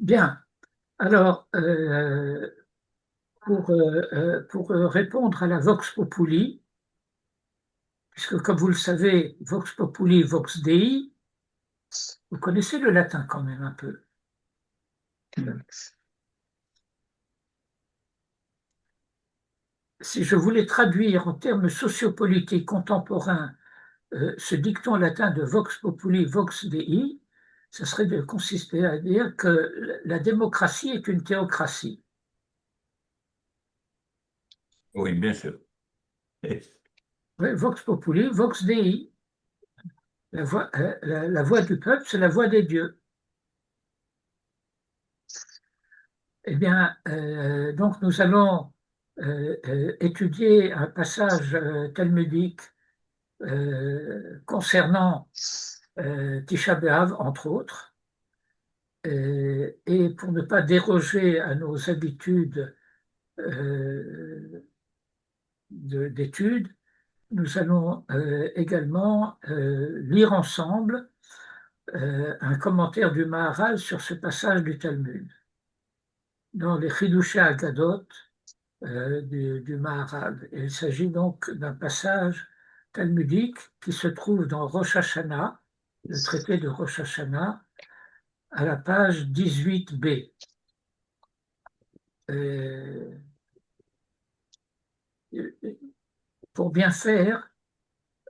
Bien. Alors, pour répondre à la Vox Populi, puisque comme vous le savez, Vox Populi, Vox Dei, vous connaissez le latin quand même un peu. Si je voulais traduire en termes sociopolitiques contemporains ce dicton latin de Vox Populi, Vox Dei, ce serait de consister à dire que la démocratie est une théocratie. Oui, bien sûr. Et- Oui, Vox Populi, Vox Dei. La voix du peuple, c'est la voix des dieux. Eh bien, donc nous allons étudier un passage talmudique concernant Tisha B'Av, entre autres, et pour ne pas déroger à nos habitudes euh, d'études, nous allons également lire ensemble un commentaire du Maharal sur ce passage du Talmud. Dans les Chidushé Agadot, du Maharal. Il s'agit donc d'un passage talmudique qui se trouve dans Rosh Hashanah, le traité de Rosh Hashanah, à la page 18b. Euh, pour bien faire,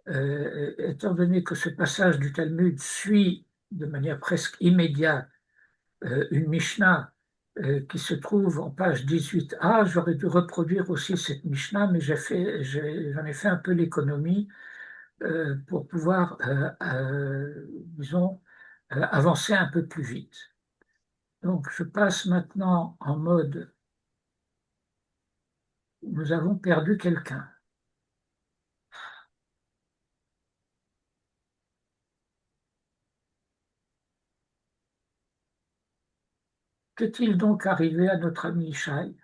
étant donné que ce passage du Talmud suit de manière presque immédiate une Mishnah qui se trouve en page 18a, j'aurais dû reproduire aussi cette Mishnah, mais j'en ai fait un peu l'économie pour pouvoir, disons, avancer un peu plus vite. Donc, je passe maintenant en mode, nous avons perdu quelqu'un. Qu'est-il donc arrivé à notre ami Shai?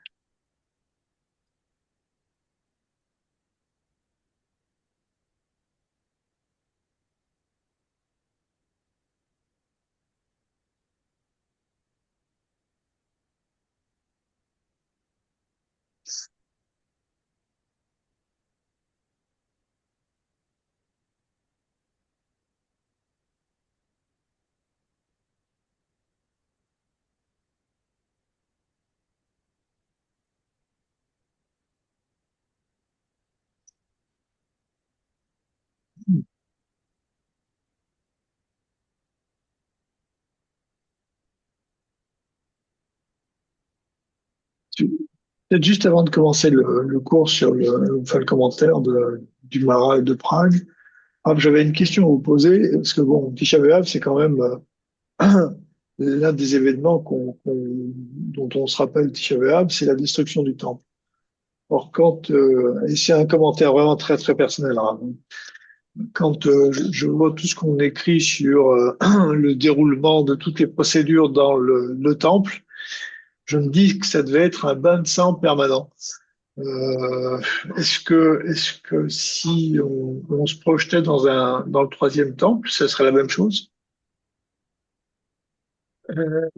Peut-être juste avant de commencer le cours sur enfin, le commentaire du Marat de Prague, j'avais une question à vous poser, parce que bon, Tisha B'Av, c'est quand même l'un des événements dont on se rappelle Tisha B'Av, c'est la destruction du temple. Or, et c'est un commentaire vraiment très très personnel, hein, quand je vois tout ce qu'on écrit sur le déroulement de toutes les procédures dans le temple, je me dis que ça devait être un bain de sang permanent. Euh, est-ce que si on se projetait dans le troisième temple, ça serait la même chose? Euh,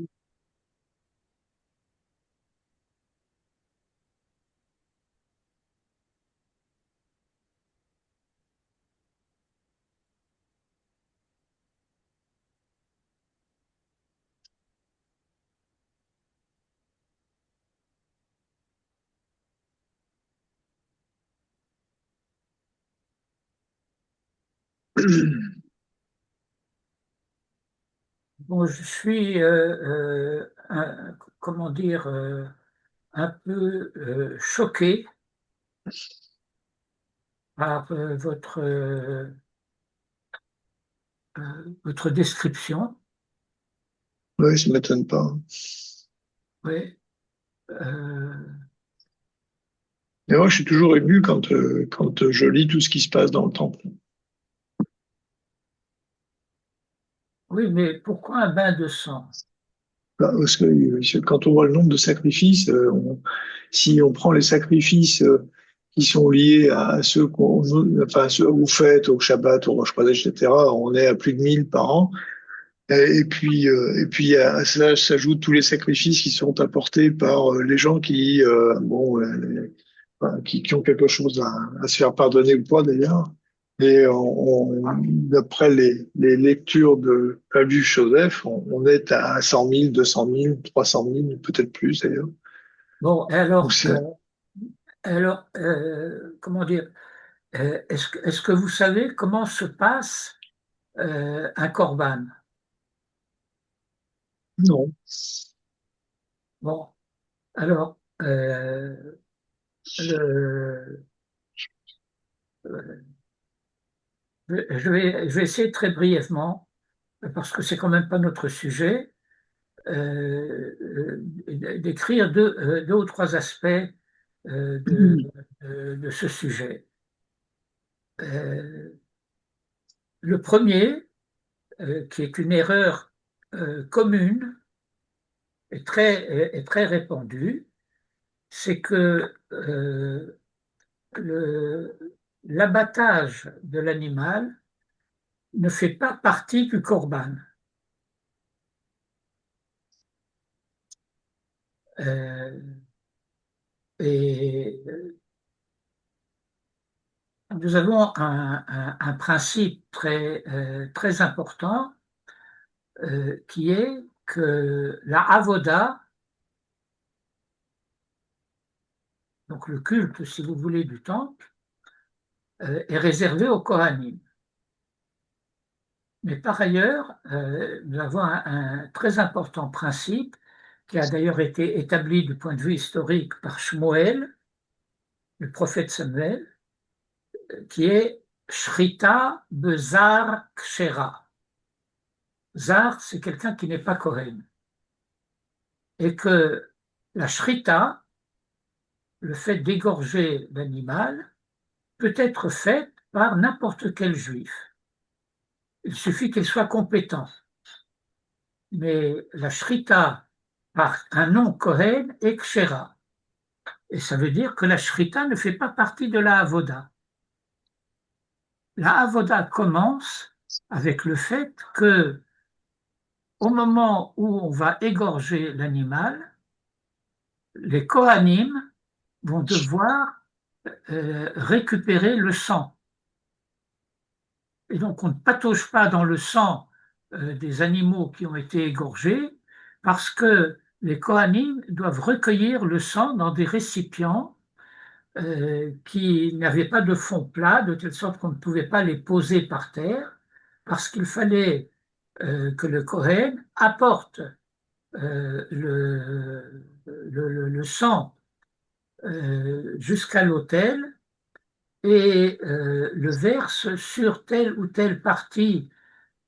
bon, je suis, comment dire, un peu choqué par votre description. Oui, ça m'étonne pas. Oui, euh, Mais moi, je suis toujours ému quand je lis tout ce qui se passe dans le temple. oui, mais pourquoi un bain de sang? Parce que quand on voit le nombre de sacrifices, si on prend les sacrifices qui sont liés à enfin, à ceux aux fêtes, au Shabbat, au Rosh Chodesh, etc., on est à plus de 1000 par an. Et puis à cela s'ajoutent tous les sacrifices qui sont apportés par les gens qui, enfin, qui ont quelque chose à se faire pardonner ou pas d'ailleurs. Et d'après les lectures de Flavius Joseph, on est à 100 000, 200 000, 300 000, peut-être plus d'ailleurs. Bon, Donc comment dire, est-ce que vous savez comment se passe un corban? non. Bon, alors, le, je vais essayer très brièvement, parce que c'est quand même pas notre sujet, d'écrire deux ou trois aspects euh, de, de ce sujet. Euh, le premier, qui est une erreur commune et très répandue, c'est que l'abattage de l'animal ne fait pas partie du corban. Euh, et nous avons un principe très important qui est que la avoda, donc le culte, si vous voulez, du temple, est réservé aux Kohanim. Mais par ailleurs, nous avons un très important principe qui a d'ailleurs été établi du point de vue historique par Shmuel, le prophète Samuel, qui est Shrita Bezar Kshera. Zar, c'est quelqu'un qui n'est pas Kohen. Et que la Shrita, le fait d'égorger l'animal, peut être faite par n'importe quel juif. Il suffit qu'il soit compétent. Mais la Shrita par un nom Kohen est Kshera. Et ça veut dire que la Shrita ne fait pas partie de la Avoda. La Avoda commence avec le fait que, au moment où on va égorger l'animal, les Kohanim vont devoir récupérer le sang. Et donc on ne patauge pas dans le sang des animaux qui ont été égorgés parce que les Kohanim doivent recueillir le sang dans des récipients qui n'avaient pas de fond plat, de telle sorte qu'on ne pouvait pas les poser par terre, parce qu'il fallait que le Kohen apporte le sang jusqu'à l'autel et le verse sur telle ou telle partie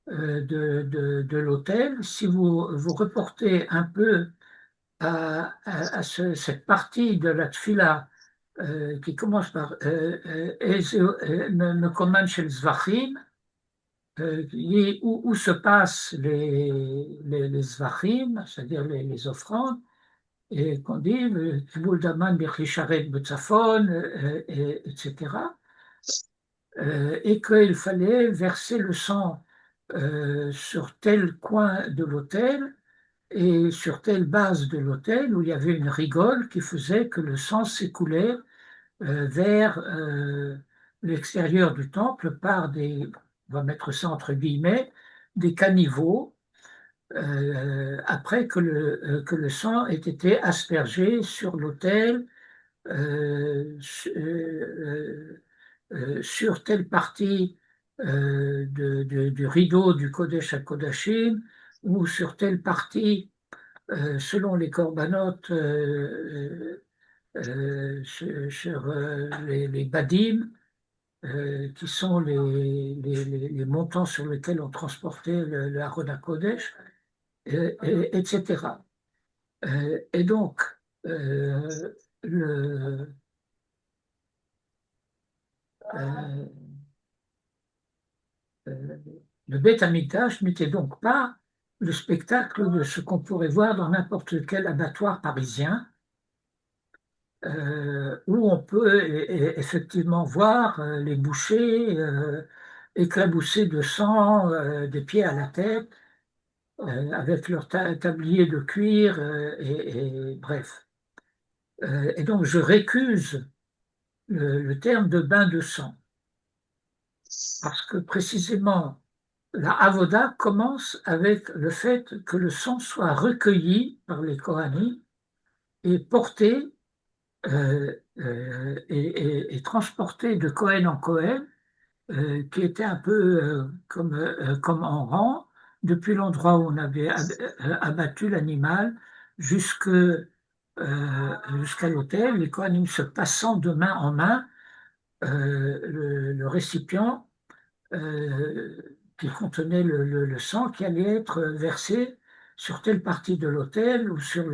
de l'autel. Si vous reportez un peu cette partie de la tfila qui commence par Mekoman shel Zvachim, où se passent les Zvachim, c'est-à-dire les offrandes, et qu'on dit Kibul Daman Birchisharet Betzafon, etc. Et qu'il fallait verser le sang sur tel coin de l'autel et sur telle base de l'autel où il y avait une rigole qui faisait que le sang s'écoulait vers l'extérieur du temple par on va mettre ça entre guillemets, des caniveaux, après que le sang ait été aspergé sur l'autel, sur telle partie du rideau du Kodesh à Kodashim, ou sur telle partie, selon les corbanotes, sur les badim, qui sont les montants sur lesquels on transportait le Aaron Kodesh, etc. Et donc, le, euh, euh, le Beth Amikdash n'était donc pas le spectacle de ce qu'on pourrait voir dans n'importe quel abattoir parisien, où on peut effectivement voir les bouchers éclaboussés de sang des pieds à la tête, avec leur tablier de cuir, et bref. Et donc je récuse le terme de bain de sang, parce que précisément la avoda commence avec le fait que le sang soit recueilli par les Kohanim et porté et transporté de Kohen en Kohen, qui était un peu comme en rang, depuis l'endroit où on avait abattu l'animal jusqu'à l'autel, les Kohanim se passant de main en main le récipient qui contenait le sang qui allait être versé sur telle partie de l'autel ou sur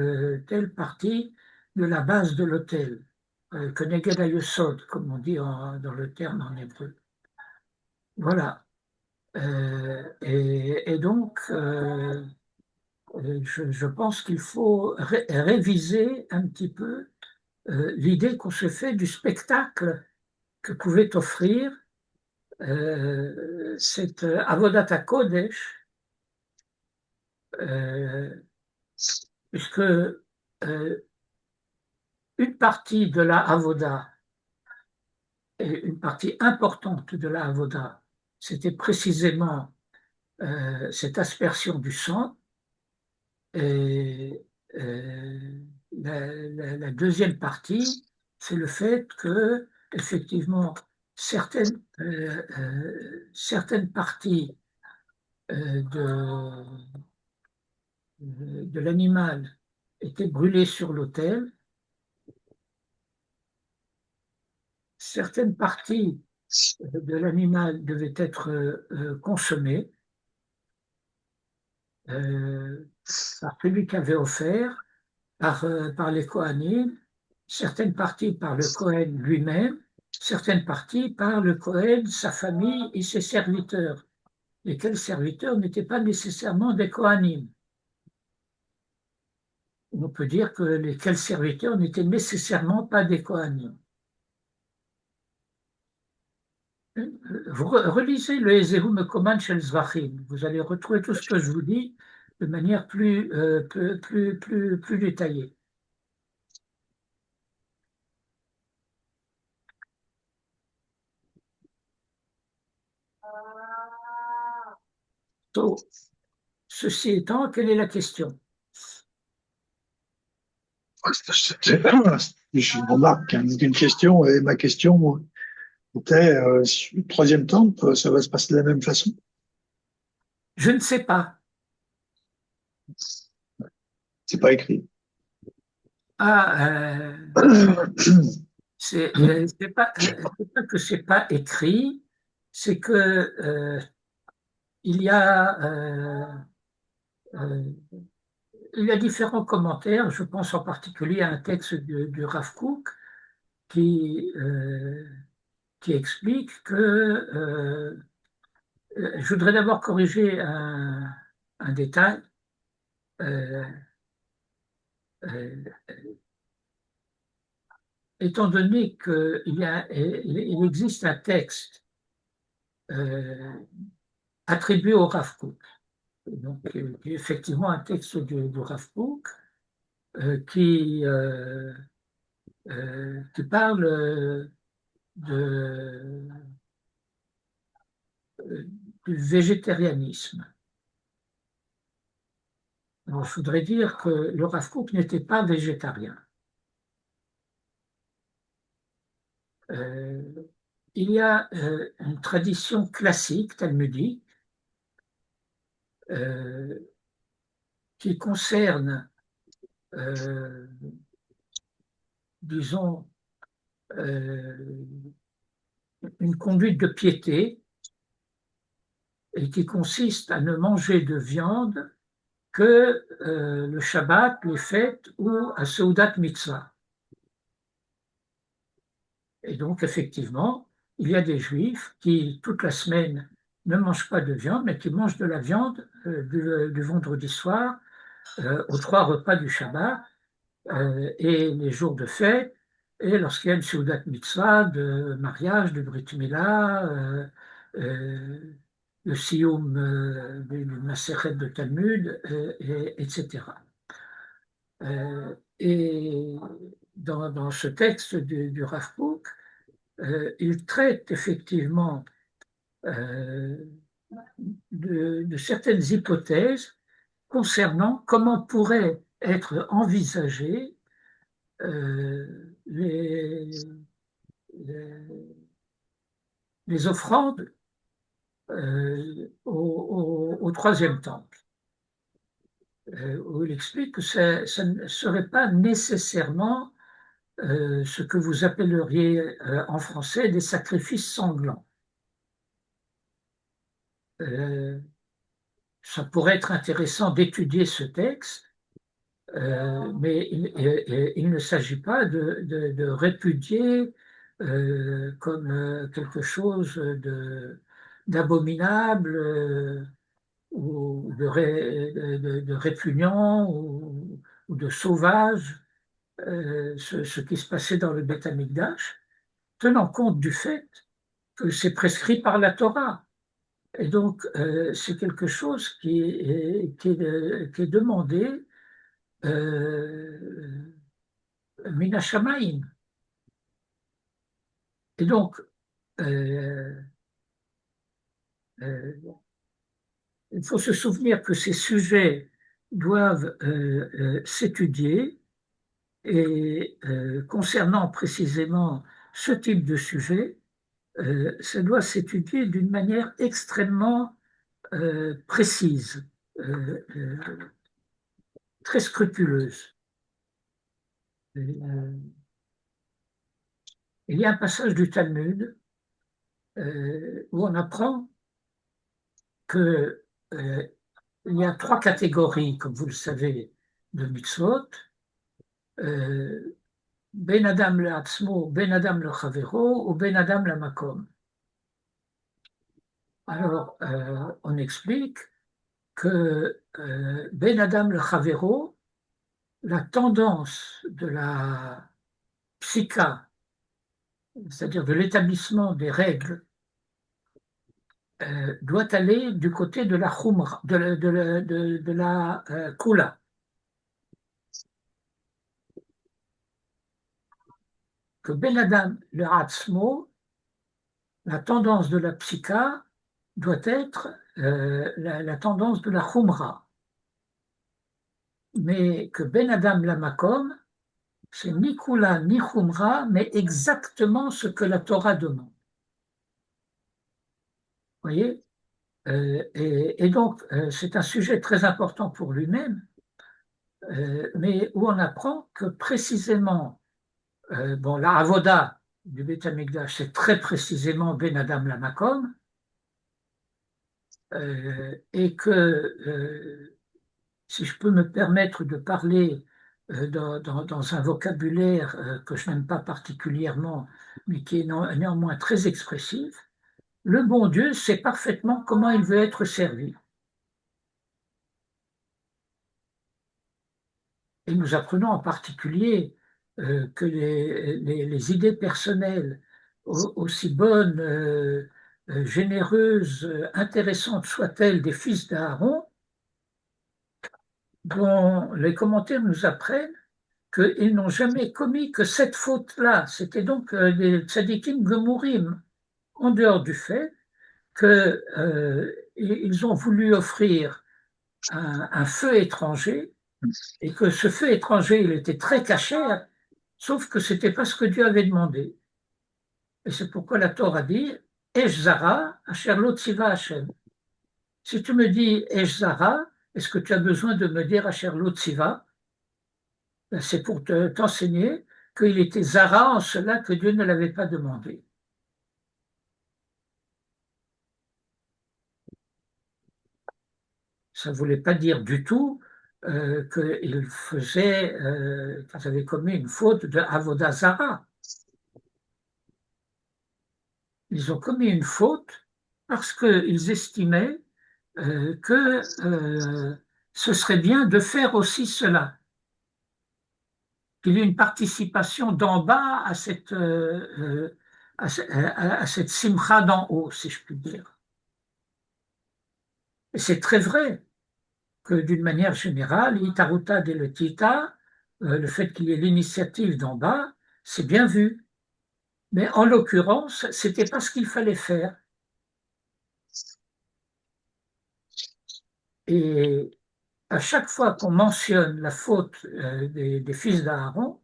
telle partie de la base de l'autel, Keneged Hayesod, comme on dit dans le terme en hébreu. Voilà. Et donc, je pense qu'il faut réviser un petit peu l'idée qu'on se fait du spectacle que pouvait offrir cette Avodat HaKodesh, puisque une partie de la Avoda, et une partie importante de la Avoda, c'était précisément cette aspersion du sang. Et la deuxième partie, c'est le fait que, effectivement, certaines parties de l'animal étaient brûlées sur l'autel, certaines parties de l'animal devaient être consommées par celui qui avait offert, par les Kohanim, certaines parties par le Kohen lui-même, certaines parties par le Kohen, sa famille et ses serviteurs, lesquels serviteurs n'étaient pas nécessairement des Kohanim. On peut dire que lesquels serviteurs n'étaient nécessairement pas des Kohanim. Vous relisez le Ezehu Mekoman Shel Zvachim, vous allez retrouver tout ce que je vous dis de manière plus détaillée. So, ceci étant, quelle est la question? Je remarque qu'une question, et ma question était, le troisième temple, ça va se passer de la même façon? Je ne sais pas. C'est pas écrit. Ah, c'est pas que c'est pas écrit, c'est que il y a il y a différents commentaires. Je pense en particulier à un texte du Rav Kook qui explique que je voudrais d'abord corriger un détail. Euh, euh, Étant donné qu'il existe un texte euh, attribué au Rav Kook, donc qui est effectivement un texte du Rav Kook, qui parle de, du végétarianisme. Alors, je voudrais dire que le Rav Kook n'était pas végétarien. Euh, il y a une tradition classique talmudique euh, qui concerne, disons, une conduite de piété et qui consiste à ne manger de viande que le Shabbat, les fêtes ou à Seudat Mitzvah. Et donc, effectivement, il y a des juifs qui, toute la semaine, ne mangent pas de viande, mais qui mangent de la viande du vendredi soir aux 3 repas du Shabbat et les jours de fête, et lorsqu'il y a une Seudat Mitzvah, de mariage, de Brit Mila, le Siyum du Masechet de Talmud, etc. Et dans ce texte du Rav Kook, il traite effectivement de certaines hypothèses concernant comment pourraient être envisagées les offrandes au troisième temple, où il explique que ça ne serait pas nécessairement ce que vous appelleriez en français des sacrifices sanglants. Ça pourrait être intéressant d'étudier ce texte, mais il ne s'agit pas de répudier comme quelque chose d'abominable ou de répugnant ou de sauvage, ce qui se passait dans le Beth Amikdash, tenant compte du fait que c'est prescrit par la Torah. Et donc, c'est quelque chose qui est demandé Mina Shamayim. Et donc, il faut se souvenir que ces sujets doivent s'étudier et concernant précisément ce type de sujet, ça doit s'étudier d'une manière extrêmement précise, très scrupuleuse. Il y a un passage du Talmud où on apprend que il y a trois catégories, comme vous le savez, de mitzvot. Ben Adam le Atzmo, Ben Adam le Chavero ou Ben Adam le Makom. Alors, on explique que Ben Adam le Chavero, la tendance de la psycha, c'est-à-dire de l'établissement des règles, doit aller du côté de la Khumra, de la Kula. Que Ben Adam le Atzmo, la tendance de la psycha doit être la tendance de la Khumra. Mais que Ben Adam la Makom, c'est ni Kula ni Khumra, mais exactement ce que la Torah demande. Vous voyez et donc, c'est un sujet très important pour lui-même, mais où on apprend que précisément, bon, la Avoda du Beth Amikdash, c'est très précisément Ben Adam la Makom, et que, si je peux me permettre de parler dans un vocabulaire que je n'aime pas particulièrement, mais qui est néanmoins très expressif, le bon Dieu sait parfaitement comment il veut être servi. Et nous apprenons en particulier que les idées personnelles, aussi bonnes, généreuses, intéressantes soient-elles des fils d'Aaron, dont les commentaires nous apprennent qu'ils n'ont jamais commis que cette faute-là. C'était donc des tzadikim gemourim, en dehors du fait qu'ils ont voulu offrir un feu étranger et que ce feu étranger, il était très caché, sauf que ce n'était pas ce que Dieu avait demandé. Et c'est pourquoi la Torah dit Esh Zara, Asher lo tziva Hashem. Si tu me dis Esh Zara, est-ce que tu as besoin de me dire Asher lo tziva? Ben, c'est pour t'enseigner qu'il était Zara en cela que Dieu ne l'avait pas demandé. Ça ne voulait pas dire du tout qu'il faisait, qu'ils avaient commis une faute de Avodah Zara. Ils ont commis une faute parce qu'ils estimaient que ce serait bien de faire aussi cela, qu'il y ait une participation d'en bas à cette simcha d'en haut, si je puis dire. Et c'est très vrai que d'une manière générale, Itaruta Deletita, le fait qu'il y ait l'initiative d'en bas, c'est bien vu. Mais en l'occurrence, c'était pas ce qu'il fallait faire. Et à chaque fois qu'on mentionne la faute des fils d'Aaron,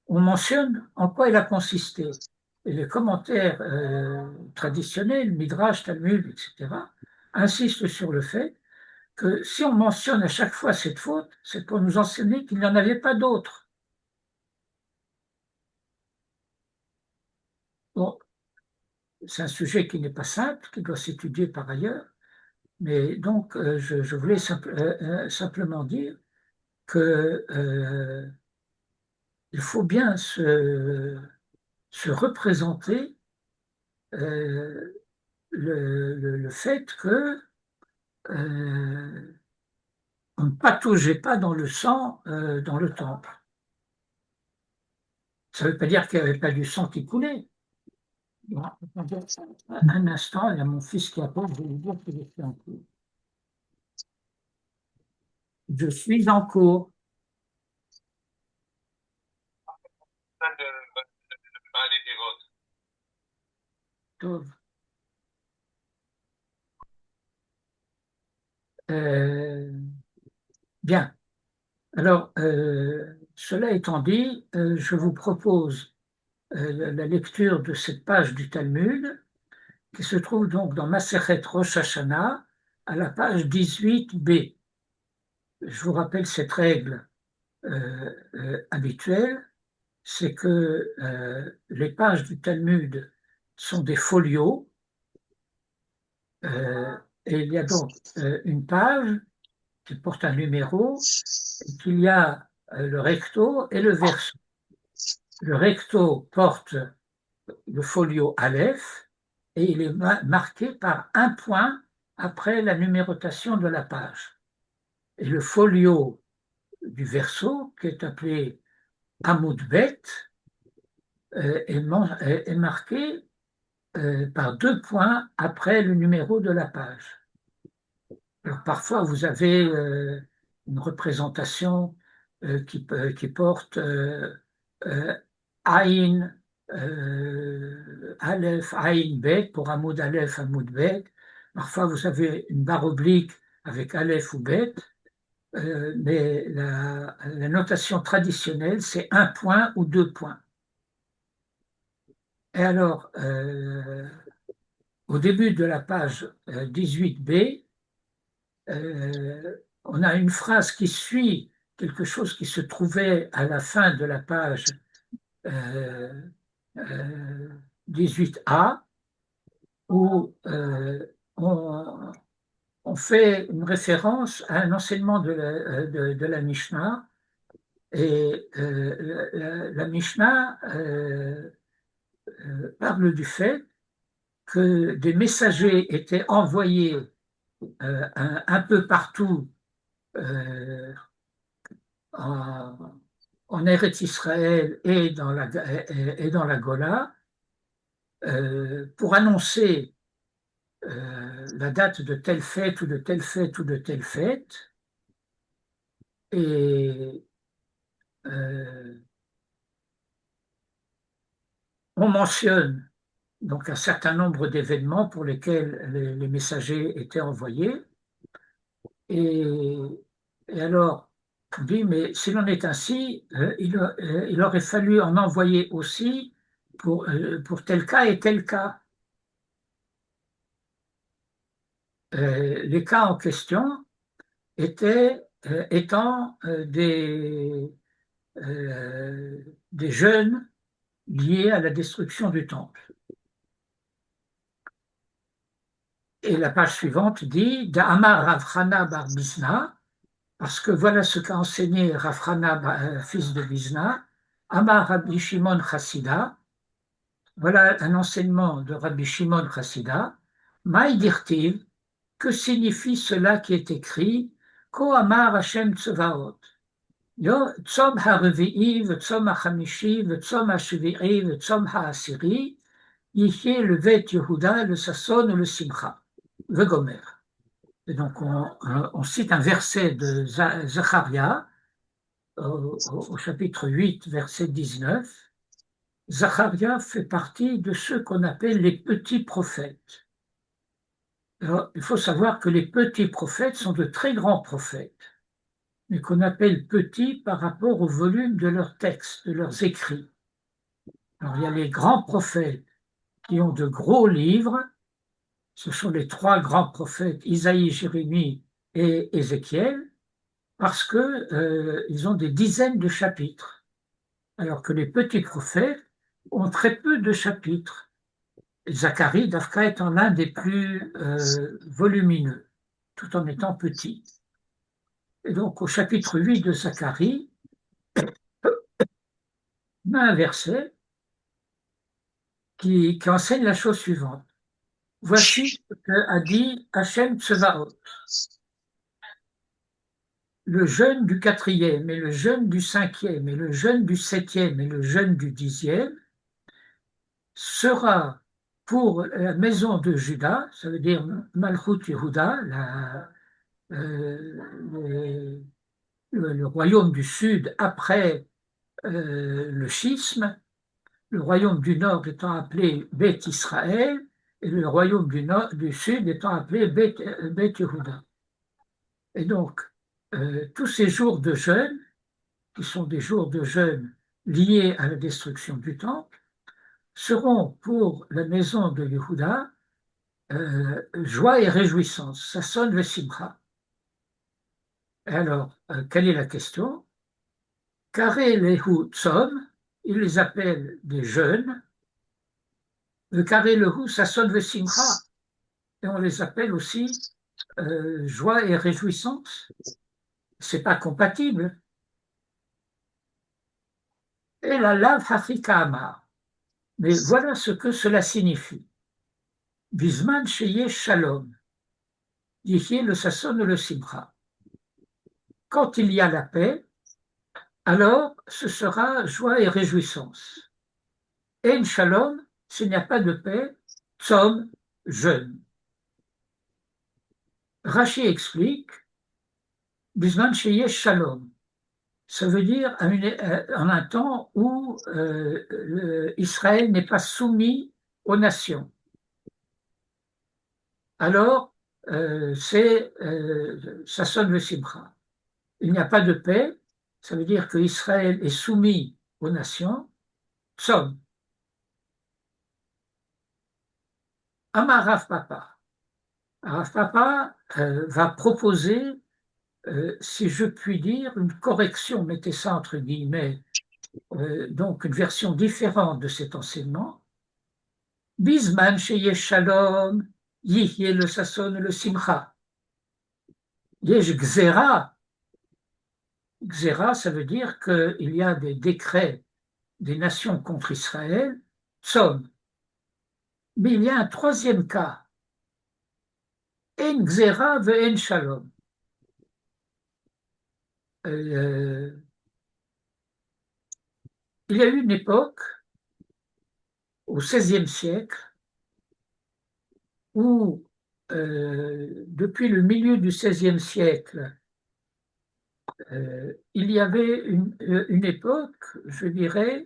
on mentionne en quoi elle a consisté. Et les commentaires traditionnels, Midrash, Talmud, etc., insistent sur le fait que si on mentionne à chaque fois cette faute, c'est pour nous enseigner qu'il n'y en avait pas d'autre. Bon, c'est un sujet qui n'est pas simple, qui doit s'étudier par ailleurs, mais donc je voulais simplement dire que il faut bien se représenter euh, le fait que on ne pataugeait pas dans le sang dans le temple. Ça ne veut pas dire qu'il n'y avait pas du sang qui coulait. Bon, un instant, il y a mon fils qui appelle, je vais lui dire que je suis en cours. Je suis en cours. Euh, bien. Alors, cela étant dit, je vous propose la lecture de cette page du Talmud qui se trouve donc dans Masechet Rosh Hashanah à la page 18b. Je vous rappelle cette règle habituelle, c'est que les pages du Talmud sont des folios et il y a donc une page qui porte un numéro et qu'il y a le recto et le verso. Le recto porte le folio Aleph et il est marqué par un point après la numérotation de la page. Et le folio du verso, qui est appelé Amud Bet, est marqué par 2 points après le numéro de la page. Alors parfois, vous avez une représentation qui porte Aïn, Aleph, Aïn, Bet, pour Hamoud Aleph, Hamoud Bet. Parfois, vous avez une barre oblique avec Aleph ou Bet, mais la notation traditionnelle, c'est un point ou 2 points. Et alors, au début de la page 18b, on a une phrase qui suit quelque chose qui se trouvait à la fin de la page 18a, où on fait une référence à un enseignement de la Mishnah. Et la Mishnah parle du fait que des messagers étaient envoyés un peu partout en, en Eretz Israël et dans la Gola pour annoncer la date de telle fête ou de telle fête ou de telle fête. Et on mentionne donc un certain nombre d'événements pour lesquels les messagers étaient envoyés. Et, et alors, on dit, mais s'il en est ainsi, il aurait fallu en envoyer aussi pour tel cas et tel cas. Les cas en question étant des jeunes liés à la destruction du temple. Et la page suivante dit Da'amar Rav Chana bar Bizna, parce que voilà ce qu'a enseigné Rav Chana, fils de Bizna, Amar Rabbi Shimon Chassida, voilà un enseignement de Rabbi Shimon Chassida, Maï dirtiv, que signifie cela qui est écrit Ko Amar Hashem Tsevaot, Tzom HaRevi'i, Tzom HaChamishi, Tzom HaShvi'i, Tzom HaAsiri, Yiché le Vet Yehuda, le Sasson, le Simcha, le Gomer. Et donc, on cite un verset de Zacharia au chapitre 8, verset 19. Zacharia fait partie de ceux qu'on appelle les petits prophètes. Alors, il faut savoir que les petits prophètes sont de très grands prophètes, mais qu'on appelle petits par rapport au volume de leurs textes, de leurs écrits. Alors, il y a les grands prophètes qui ont de gros livres. Ce sont les trois grands prophètes, Isaïe, Jérémie et Ézéchiel, parce qu'ils ont des dizaines de chapitres, alors que les petits prophètes ont très peu de chapitres. Zacharie, Dafka étant l'un des plus volumineux, tout en étant petit. Et donc, au chapitre 8 de Zacharie, on a un verset qui enseigne la chose suivante. Voici ce qu'a dit Hachem Tsevaot. Le jeûne du 4e, et le jeûne du 5e, et le jeûne du 7e, et le jeûne du 10e sera pour la maison de Juda, ça veut dire Malchut Yehuda, le royaume du sud après le schisme, le royaume du nord étant appelé Beth Israël, et le royaume du sud étant appelé Beth Yehuda. Et donc, tous ces jours de jeûne, qui sont des jours de jeûne liés à la destruction du temple, seront pour la maison de Yehuda joie et réjouissance. Ça sonne le simcha. Alors, quelle est la question? Karé lehu tzom, il les appelle des jeûnes. Le carré lehu, ça sonne le simcha. Et on les appelle aussi joie et réjouissance. C'est pas compatible. Et la lav hafika amar. Mais voilà ce que cela signifie. Bisman sheye shalom. Yichye le sasson le simcha. Quand il y a la paix, alors ce sera joie et réjouissance. En shalom, s'il n'y a pas de paix, tzom, jeûne. Rashi explique, bisman sheye shalom. Ça veut dire en un temps où Israël n'est pas soumis aux nations. Alors, ça sonne le simcha. Il n'y a pas de paix, ça veut dire que Israël est soumis aux nations. Tzom. Amar Rav Papa. Rav Papa va proposer, si je puis dire, une correction, mettez ça entre guillemets, donc une version différente de cet enseignement. Bisman sheyesh shalom, yihye le sasson le simcha. Yesh gzera. Gzera, ça veut dire qu'il y a des décrets des nations contre Israël, tzom. Mais il y a un troisième cas. En gzera ve en shalom. Il y a eu une époque, au XVIe siècle, où, depuis le milieu du XVIe siècle, il y avait une époque, je dirais,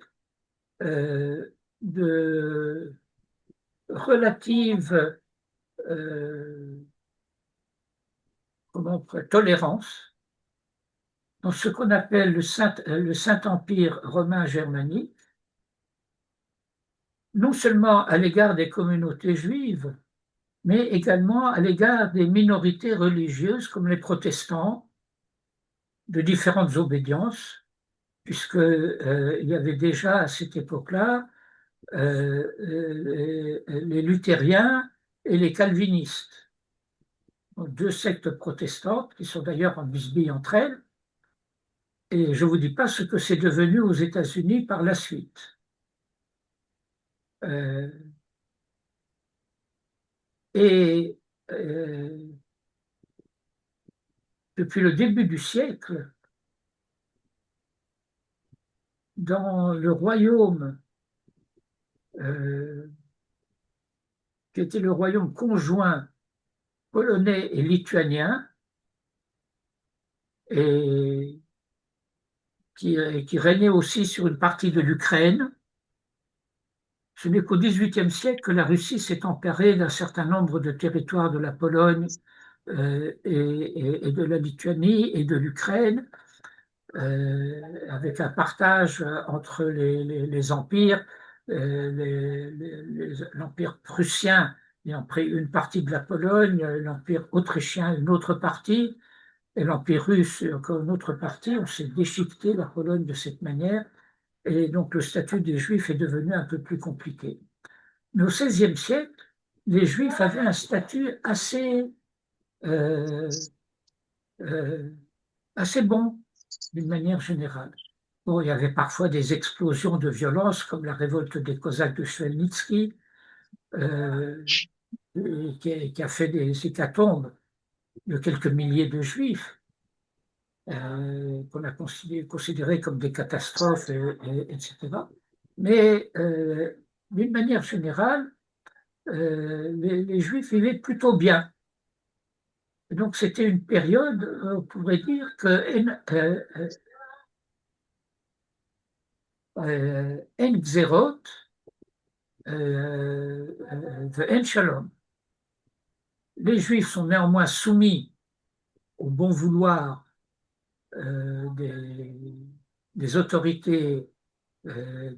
de relative tolérance dans ce qu'on appelle le Saint-Empire romain germanique, non seulement à l'égard des communautés juives, mais également à l'égard des minorités religieuses comme les protestants, de différentes obédiences, puisque il y avait déjà à cette époque-là les luthériens et les calvinistes, donc deux sectes protestantes qui sont d'ailleurs en bisbille entre elles. Et je ne vous dis pas ce que c'est devenu aux États-Unis par la suite. Euh, et depuis le début du siècle, dans le royaume qui était le royaume conjoint polonais et lituanien, et qui régnait aussi sur une partie de l'Ukraine. Ce n'est qu'au XVIIIe siècle que la Russie s'est emparée d'un certain nombre de territoires de la Pologne et de la Lituanie et de l'Ukraine, avec un partage entre les empires. L'empire prussien ayant pris une partie de la Pologne, l'empire autrichien une autre partie, et l'empire russe encore une autre partie. On s'est déchiqueté la Pologne de cette manière, et donc le statut des Juifs est devenu un peu plus compliqué. Mais au XVIe siècle, les Juifs avaient un statut euh, euh, assez bon, d'une manière générale. Bon, il y avait parfois des explosions de violence, comme la révolte des Cosaques de Chmelnytsky, euh, qui a fait des hécatombes de quelques milliers de Juifs, qu'on a considérés comme des catastrophes, etc. Mais d'une manière générale, les Juifs vivaient plutôt bien. Et donc c'était une période, on pourrait dire que en gzerot ve'en shalom. Les Juifs sont néanmoins soumis au bon vouloir des autorités euh,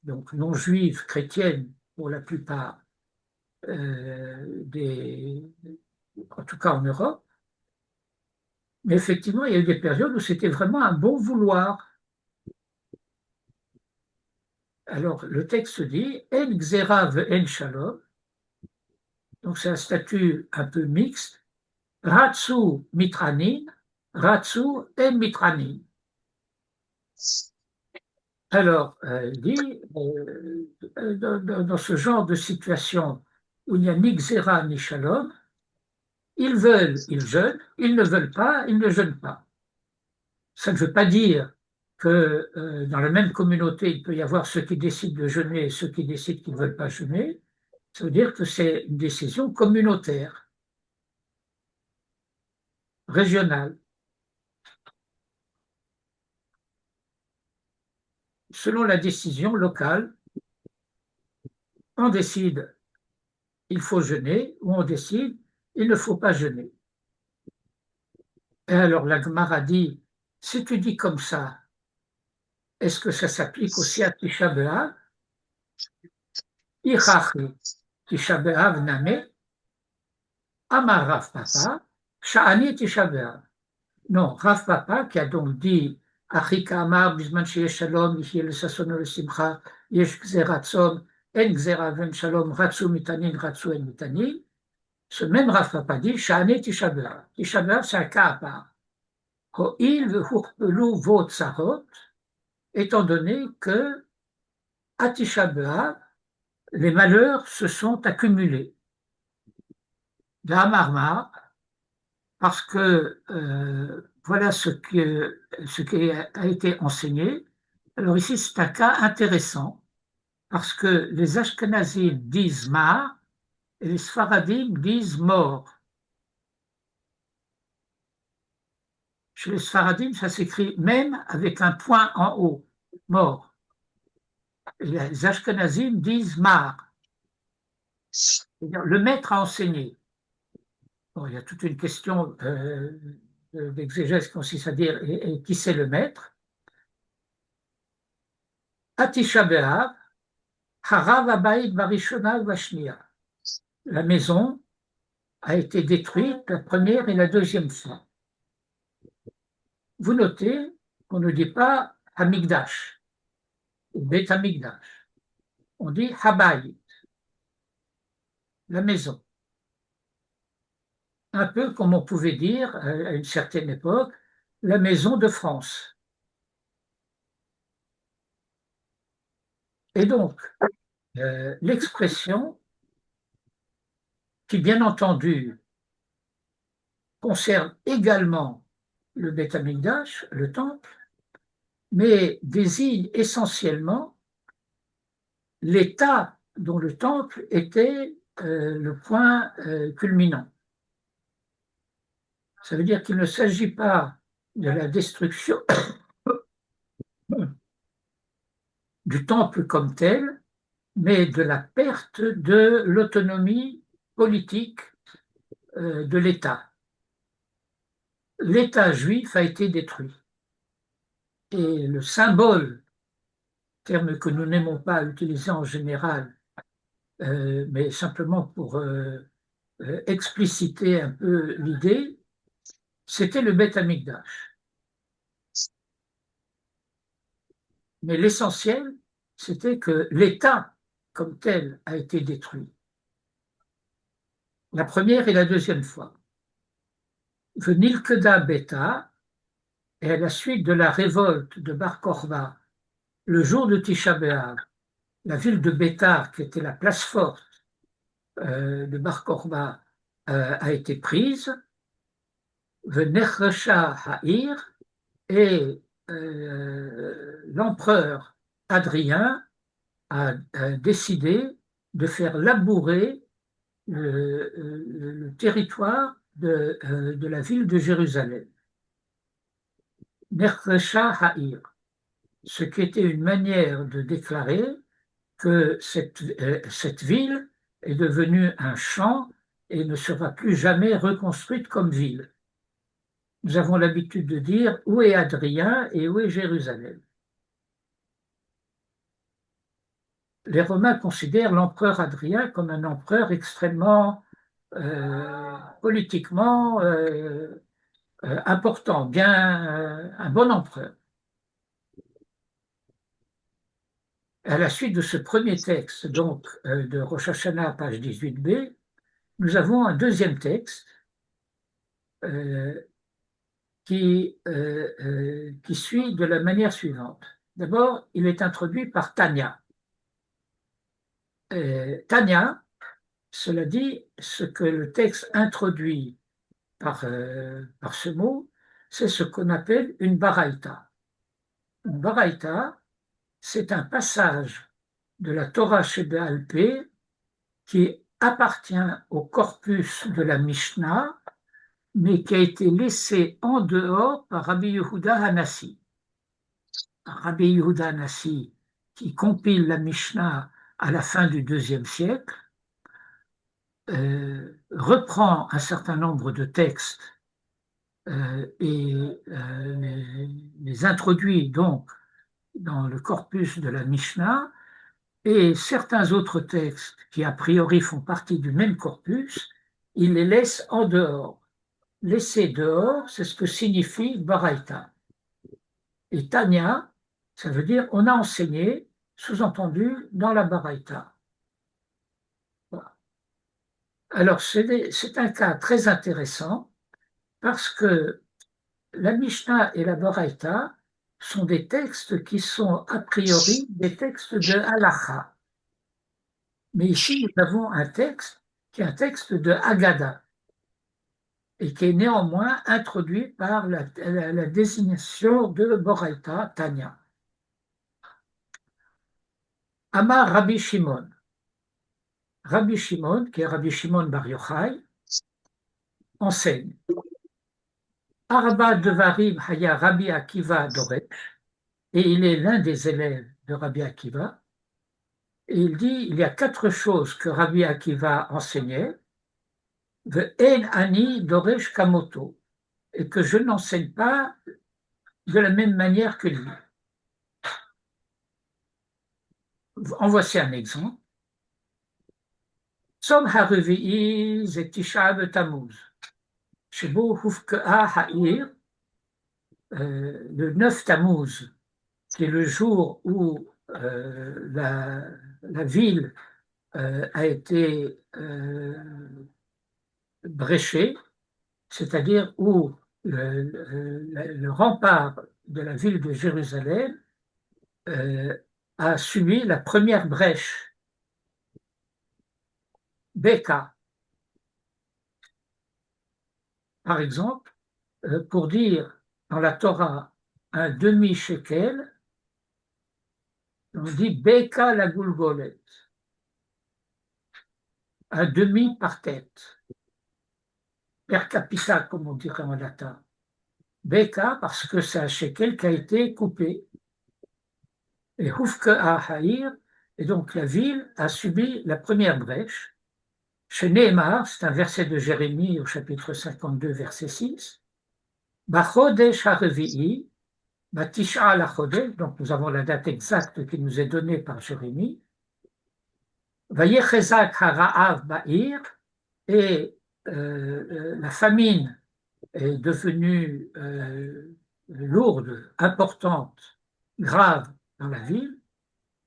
donc non juives, chrétiennes pour la plupart, en tout cas en Europe. Mais effectivement, il y a eu des périodes où c'était vraiment un bon vouloir. Alors, le texte dit En gzera ve'en shalom. Donc, c'est un statut un peu mixte. Ratsu mitranin, ratsu en mitranin. Alors, il dit, dans ce genre de situation où il n'y a ni gzera ni shalom, ils veulent, ils jeûnent, ils ne veulent pas, ils ne jeûnent pas. Ça ne veut pas dire que dans la même communauté, il peut y avoir ceux qui décident de jeûner et ceux qui décident qu'ils ne veulent pas jeûner. Ça veut dire que c'est une décision communautaire, régionale. Selon la décision locale, on décide il faut jeûner ou on décide il ne faut pas jeûner. Et alors la Gemara dit, si tu dis comme ça, est-ce que ça s'applique aussi à Tisha B'Av? Ichachi Tisha B'Av name, Amar Rav Papa, Sha'ani Tisha B'Av. Non, Rav Papa qui a donc dit Achika Amar Bisman Sheyesh Shalom, Yihye le Sasono le Simcha, Yesh Gzerat Tzom, En Gzera Ven Shalom, Ratsu Mitanin, Ratsu En Mitanin. Ce même Rav Papa dit Sha'ani Tisha B'Av. Tisha B'Av, c'est un cas à part. Ho'il v'hurpelu vot sarot, étant donné que à Tisha B'Av, les malheurs se sont accumulés. D'Amarma, parce que voilà ce qui a été enseigné. Alors ici, c'est un cas intéressant, parce que les Ashkenazim disent mar et les Sfaradim disent mort. Chez les Sfaradim, ça s'écrit même avec un point en haut, mort. Et les Ashkenazim disent mar. C'est-à-dire, le maître a enseigné. Bon, il y a toute une question d'exégèse qui consiste à dire et qui c'est le maître. À Tisha B'Av, Harav Habayit Barishona Vashnia. La maison a été détruite la première et la deuxième fois. Vous notez qu'on ne dit pas Hamikdash ou Bet Hamikdash. On dit Habayit, la maison. Un peu comme on pouvait dire à une certaine époque la maison de France. Et donc, l'expression qui, bien entendu, concerne également le Beth Amikdash, le temple, mais désigne essentiellement l'état dont le temple était le point culminant. Ça veut dire qu'il ne s'agit pas de la destruction du temple comme tel, mais de la perte de l'autonomie politique de l'État. L'État juif a été détruit. Et le symbole, terme que nous n'aimons pas utiliser en général, mais simplement pour expliciter un peu l'idée, c'était le Beth Amikdash. Mais l'essentiel, c'était que l'État comme tel a été détruit. La première et la deuxième fois. Venilkeda Beta, et à la suite de la révolte de Bar Korva, le jour de Tisha B'Av, la ville de Bétar, qui était la place forte de Bar Korva, a été prise. Venechresha Ha'ir, et l'empereur Adrien a décidé de faire labourer le territoire de la ville de Jérusalem. Nechresha Ha'ir, ce qui était une manière de déclarer que cette ville est devenue un champ et ne sera plus jamais reconstruite comme ville. Nous avons l'habitude de dire où est Adrien et où est Jérusalem. Les Romains considèrent l'empereur Adrien comme un empereur extrêmement politiquement important, bien un bon empereur. À la suite de ce premier texte, donc de Rosh Hashanah, page 18b, nous avons un deuxième texte qui suit de la manière suivante. D'abord, il est introduit par Tanya. Tanya, cela dit, ce que le texte introduit par ce mot, c'est ce qu'on appelle une baraïta. Une baraïta, c'est un passage de la Torah Sheba'al Peh qui appartient au corpus de la Mishnah, mais qui a été laissé en dehors par Rabbi Yehuda Hanassi. Rabbi Yehuda Hanassi, qui compile la Mishnah à la fin du IIe siècle, reprend un certain nombre de textes et les introduit donc dans le corpus de la Mishnah, et certains autres textes qui a priori font partie du même corpus, il les laisse en dehors. Laisser dehors, c'est ce que signifie Baraita. Et Tanya, ça veut dire on a enseigné, sous-entendu, dans la Baraita. Voilà. Alors c'est un cas très intéressant parce que la Mishnah et la Baraita sont des textes qui sont a priori des textes de Halacha. Mais ici, nous avons un texte qui est un texte de Haggadah et qui est néanmoins introduit par la désignation de Boraita, Tanya. Amar Rabbi Shimon. Rabbi Shimon, qui est Rabbi Shimon Bar Yochai, enseigne. Arba Devarim Haya Rabbi Akiva Doresh, et il est l'un des élèves de Rabbi Akiva. Et il dit, il y a 4 choses que Rabbi Akiva enseignait, Ve'en ani doresh kamoto, et que je n'enseigne pas de la même manière que lui. En voici un exemple. Tzom harevi'i ze Tisha B'Tammuz, shebo hufka'a ha'ir, le 9 Tammuz, qui est le jour où la ville a été bréchée, c'est-à-dire où le rempart de la ville de Jérusalem a subi la première brèche, Beka, par exemple, pour dire dans la Torah un demi-shekel, on dit Beka la Gulgolet, un demi par tête. per capita, comme on dirait en latin. Beka, parce que c'est un shekel qui a été coupé. Et Hufke à Haïr, et donc la ville a subi la première brèche. Chez Nehemar, c'est un verset de Jérémie au chapitre 52, verset 6. Bachodesh HaRevi'i, Batisha la Chodesh, donc nous avons la date exacte qui nous est donnée par Jérémie. Vayechezak HaRa'av Ba'ir, et la famine est devenue lourde, importante, grave dans la ville.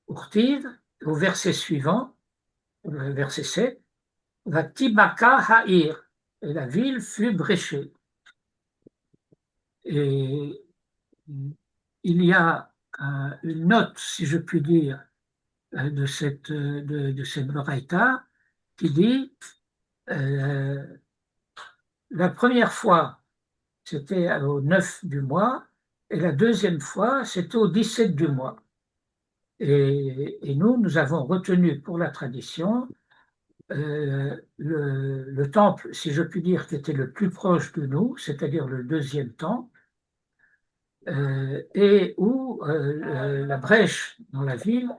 Urtiv, au verset suivant, verset 7, Vatibaka Ha'ir, et la ville fut bréchée. Et il y a une note, si je puis dire, de cette Braïta qui dit la première fois, c'était au 9 du mois, et la deuxième fois, c'était au 17 du mois. Et nous avons retenu pour la tradition le temple, si je puis dire, qui était le plus proche de nous, c'est-à-dire le deuxième temple, et où la brèche dans la ville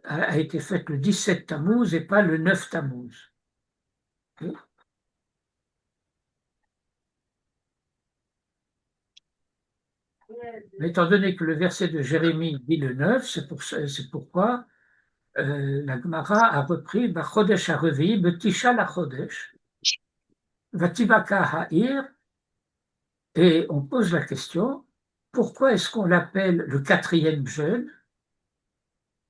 a été faite le 17 Tammuz et pas le 9 Tammuz. Okay. Mais étant donné que le verset de Jérémie dit le 9, c'est pourquoi la Gemara a repris Bachodesh HaRevi, Betisha la Chodesh, Vatibaka Ha'ir, et on pose la question, pourquoi est-ce qu'on l'appelle le quatrième jeûne?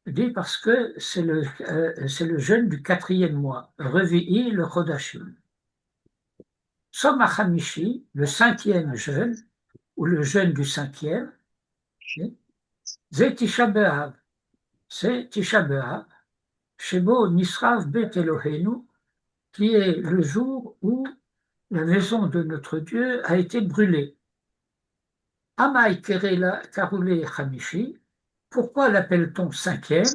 Je dis parce que c'est le jeûne du quatrième mois, Revi'i le Chodashim. Som HaChamishi, le cinquième jeûne, ou le jeûne du cinquième, c'est Tisha B'Av, c'est Tisha B'Av, Shebo Nisrav Bet Elohenu, qui est le jour où la maison de notre Dieu a été brûlée. Amai Karule Chamishi, pourquoi l'appelle-t-on cinquième?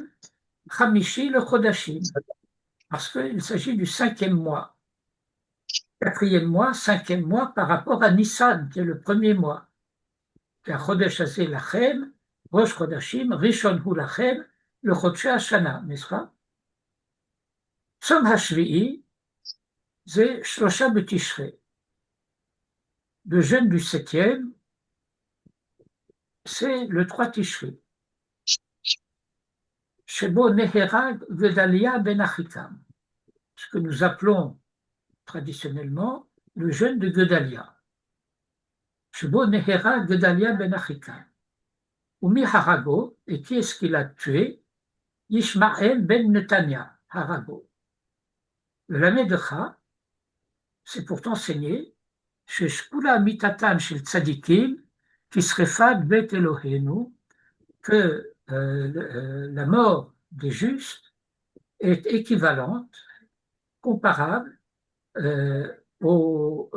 Chamishi le Chodashim, parce qu'il s'agit du cinquième mois. Quatrième mois, cinquième mois par rapport à Nissan, qui est le premier mois. La Chodesh Hazeh Lachem, Rosh Chodashim, Rishon Hu Lachem, le Chodesh Hashana, n'est-ce pas? Tzom Hashvi'i, c'est Shlosha B'Tishrei. Le jeûne du septième, c'est le 3 Tishri. Shebo Neherag Gedalia Ben Achikam, ce que nous appelons traditionnellement le jeûne de Gedalia. Shebo Neherag Gedalia Ben Achikam. Umi Harago, et qui est-ce qu'il a tué? Yishmael Ben Netanya, Harago. Le Lamedecha, c'est pour enseigner chez Shkula Mitatan Shel Tzadikim, qui serait Fad Bet Elohenu, que la mort des justes est équivalente, comparable au,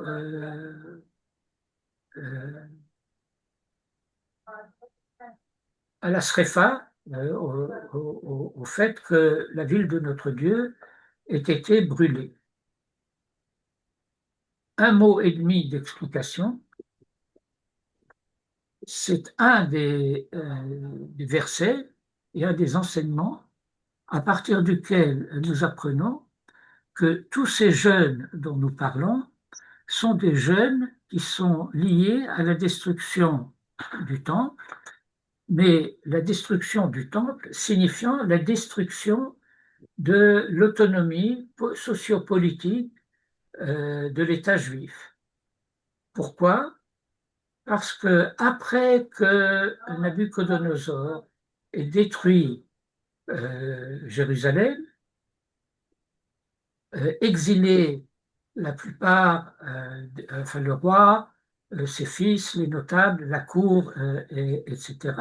à la srefa, au fait que la ville de notre Dieu ait été brûlée. Un mot et demi d'explication. C'est un des versets et un des enseignements à partir duquel nous apprenons que tous ces jeûnes dont nous parlons sont des jeûnes qui sont liés à la destruction du temple, mais la destruction du temple signifiant la destruction de l'autonomie sociopolitique de l'État juif. Pourquoi? Parce que après que Nabuchodonosor ait détruit Jérusalem, exilé la plupart, enfin le roi, ses fils, les notables, la cour, etc.,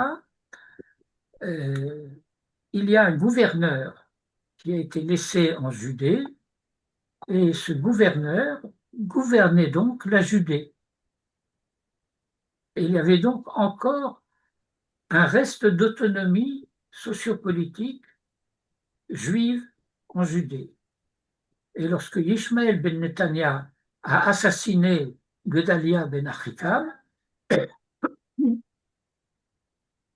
il y a un gouverneur qui a été laissé en Judée, et ce gouverneur gouvernait donc la Judée. Et il y avait donc encore un reste d'autonomie sociopolitique juive en Judée. Et lorsque Ishmael ben Netanya a assassiné Gedalia ben Achikam,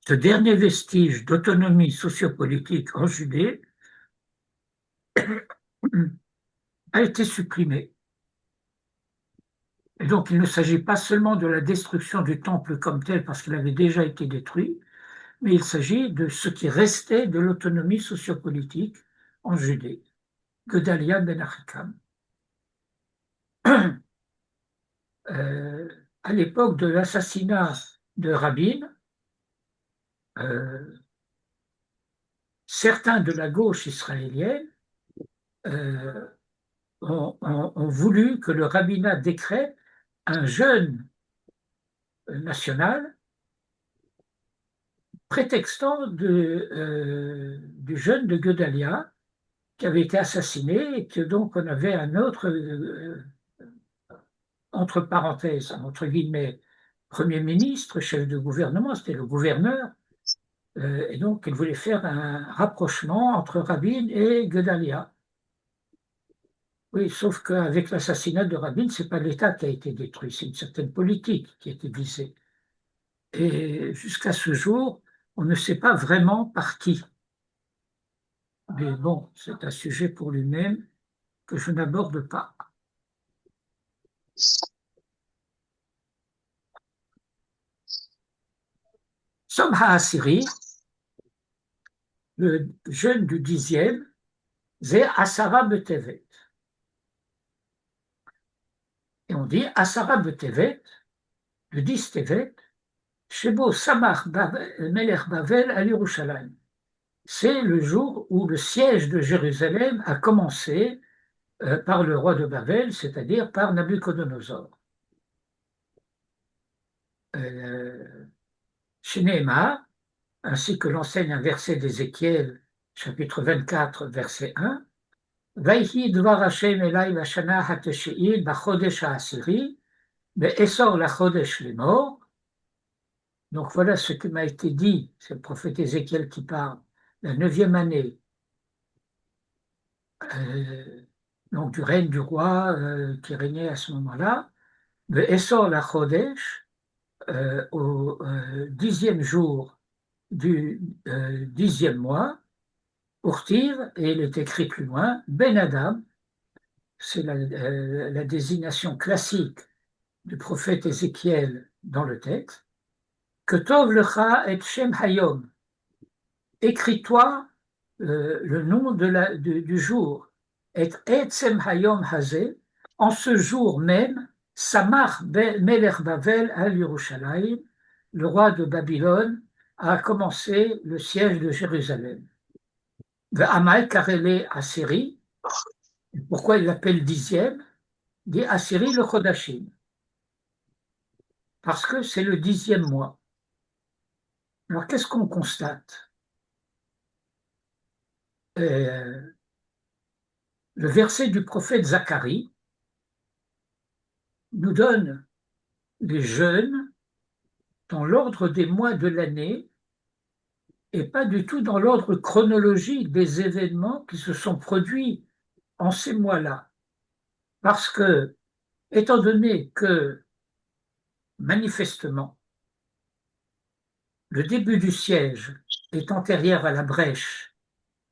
ce dernier vestige d'autonomie sociopolitique en Judée a été supprimé. Et donc, il ne s'agit pas seulement de la destruction du temple comme tel, parce qu'il avait déjà été détruit, mais il s'agit de ce qui restait de l'autonomie sociopolitique en Judée. Gedalia ben Achikam. À l'époque de l'assassinat de Rabin, certains de la gauche israélienne euh, ont voulu que le rabbinat décrète un jeûne national prétextant du jeûne de Gedalia qui avait été assassiné et que donc on avait un autre, entre parenthèses, entre guillemets, Premier ministre, chef de gouvernement, c'était le gouverneur, et donc il voulait faire un rapprochement entre Rabin et Gedalia. Oui, sauf qu'avec l'assassinat de Rabin, ce n'est pas l'État qui a été détruit, c'est une certaine politique qui a été visée. Et jusqu'à ce jour, on ne sait pas vraiment par qui. Mais bon, c'est un sujet pour lui-même que je n'aborde pas. Som HaAsiri, le jeûne du 10e, c'est Asara Betevet. Et on dit Asara Betevet, le 10 Tevet, Shebo Samach Melech Bavel à Yerushalayim. C'est le jour où le siège de Jérusalem a commencé par le roi de Babel, c'est-à-dire par Nabuchodonosor. Shneema, ainsi que l'enseigne un verset d'Ézéchiel, chapitre 24, verset 1, Vayhi dvar Hashem elai vashana hateshe'il bachodesh ha'asiri, be'esor lachodesh lemor. Donc voilà ce qui m'a été dit, c'est le prophète Ézéchiel qui parle, la 9e année, donc du règne du roi qui régnait à ce moment-là, be'esor lachodesh, au 10e jour du 10e mois, Urtiv, et il est écrit plus loin, Ben Adam, c'est la désignation classique du prophète Ézéchiel dans le texte, que Tov lecha et Shem Hayom, écris-toi le nom du jour, et Etzem Hayom Hazé, en ce jour même, Samach Melech Bavel al Yerushalayim, le roi de Babylone, a commencé le siège de Jérusalem. Ve'amal karele Assyrie, pourquoi il l'appelle 10e? Dit Assyrie le Chodashim, parce que c'est le 10e mois. Alors qu'est-ce qu'on constate? Le verset du prophète Zacharie nous donne les jeûnes dans l'ordre des mois de l'année et pas du tout dans l'ordre chronologique des événements qui se sont produits en ces mois-là. Parce que, étant donné que, manifestement, le début du siège est antérieur à la brèche,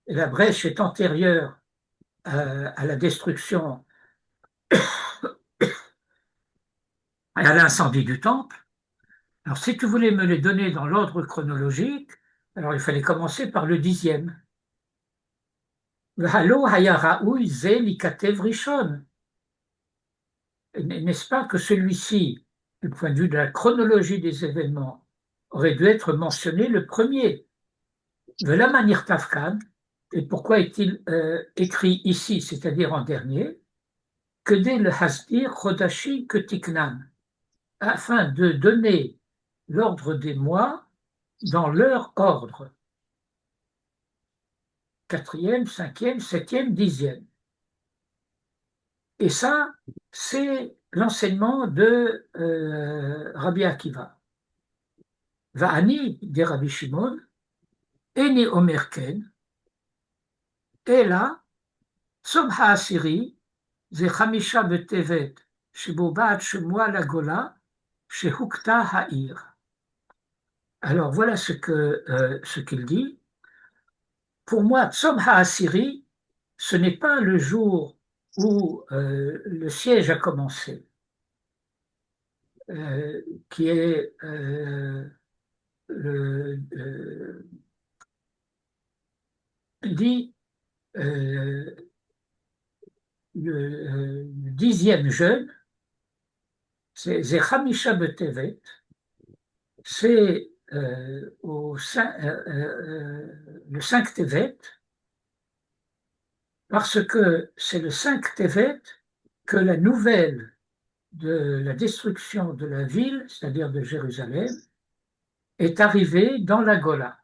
et la brèche est antérieure à la destruction, à l'incendie du temple, alors si tu voulais me les donner dans l'ordre chronologique, alors il fallait commencer par le 10e. N'est-ce pas que celui-ci, du point de vue de la chronologie des événements, aurait dû être mentionné le premier? Et pourquoi est-il écrit ici, c'est-à-dire en dernier? Que dès le hasdir chodashi que tiknan, afin de donner l'ordre des mois dans leur ordre. 4e, 5e, 7e, 10e. Et ça, c'est l'enseignement de Rabbi Akiva. Va'ani, dit Rabbi Shimon, eni omerken, et là, Som ha'asiri, ze chamisha betevet, שבו באת שמוע לגולה, שהוכתה העיר. Alors voilà ce qu'il dit. Pour moi, Tzom HaAsiri, ce n'est pas le jour où le siège a commencé, qui est dit le 10e jeûne, c'est Chamisha B'Tevet, c'est le 5 Tevet, parce que c'est le 5 Tevet que la nouvelle de la destruction de la ville, c'est-à-dire de Jérusalem, est arrivée dans la Gola.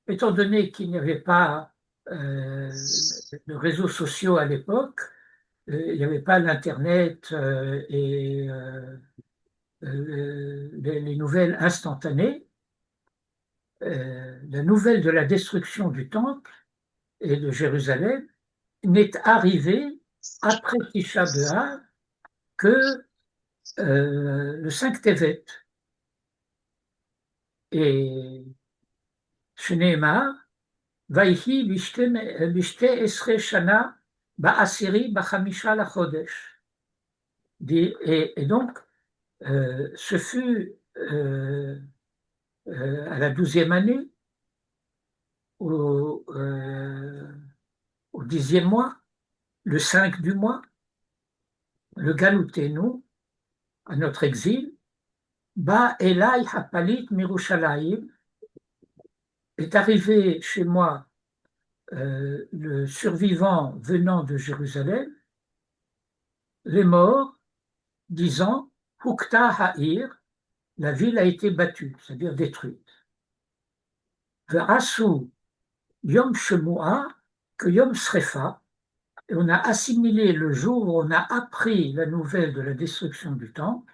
Étant donné qu'il n'y avait pas de réseaux sociaux à l'époque, il n'y avait pas l'Internet et les nouvelles instantanées, la nouvelle de la destruction du temple et de Jérusalem n'est arrivée après Tisha B'Av que le 5 Tevet. Et Shneimar, Vaihi bishte esre shana ba'asiri b'chamisha lachodesh. Et donc, ce fut à la 12e année, au 10e mois, le 5 du mois, le Galoutenu, à notre exil, Ba Elai Hapalit Mirushalayim, est arrivé chez moi le survivant venant de Jérusalem, les morts, disant Hukta Ha'ir, la ville a été battue, c'est-à-dire détruite. Ve'asu Yom Shemua, que Yom Srefa, et on a assimilé le jour où on a appris la nouvelle de la destruction du temple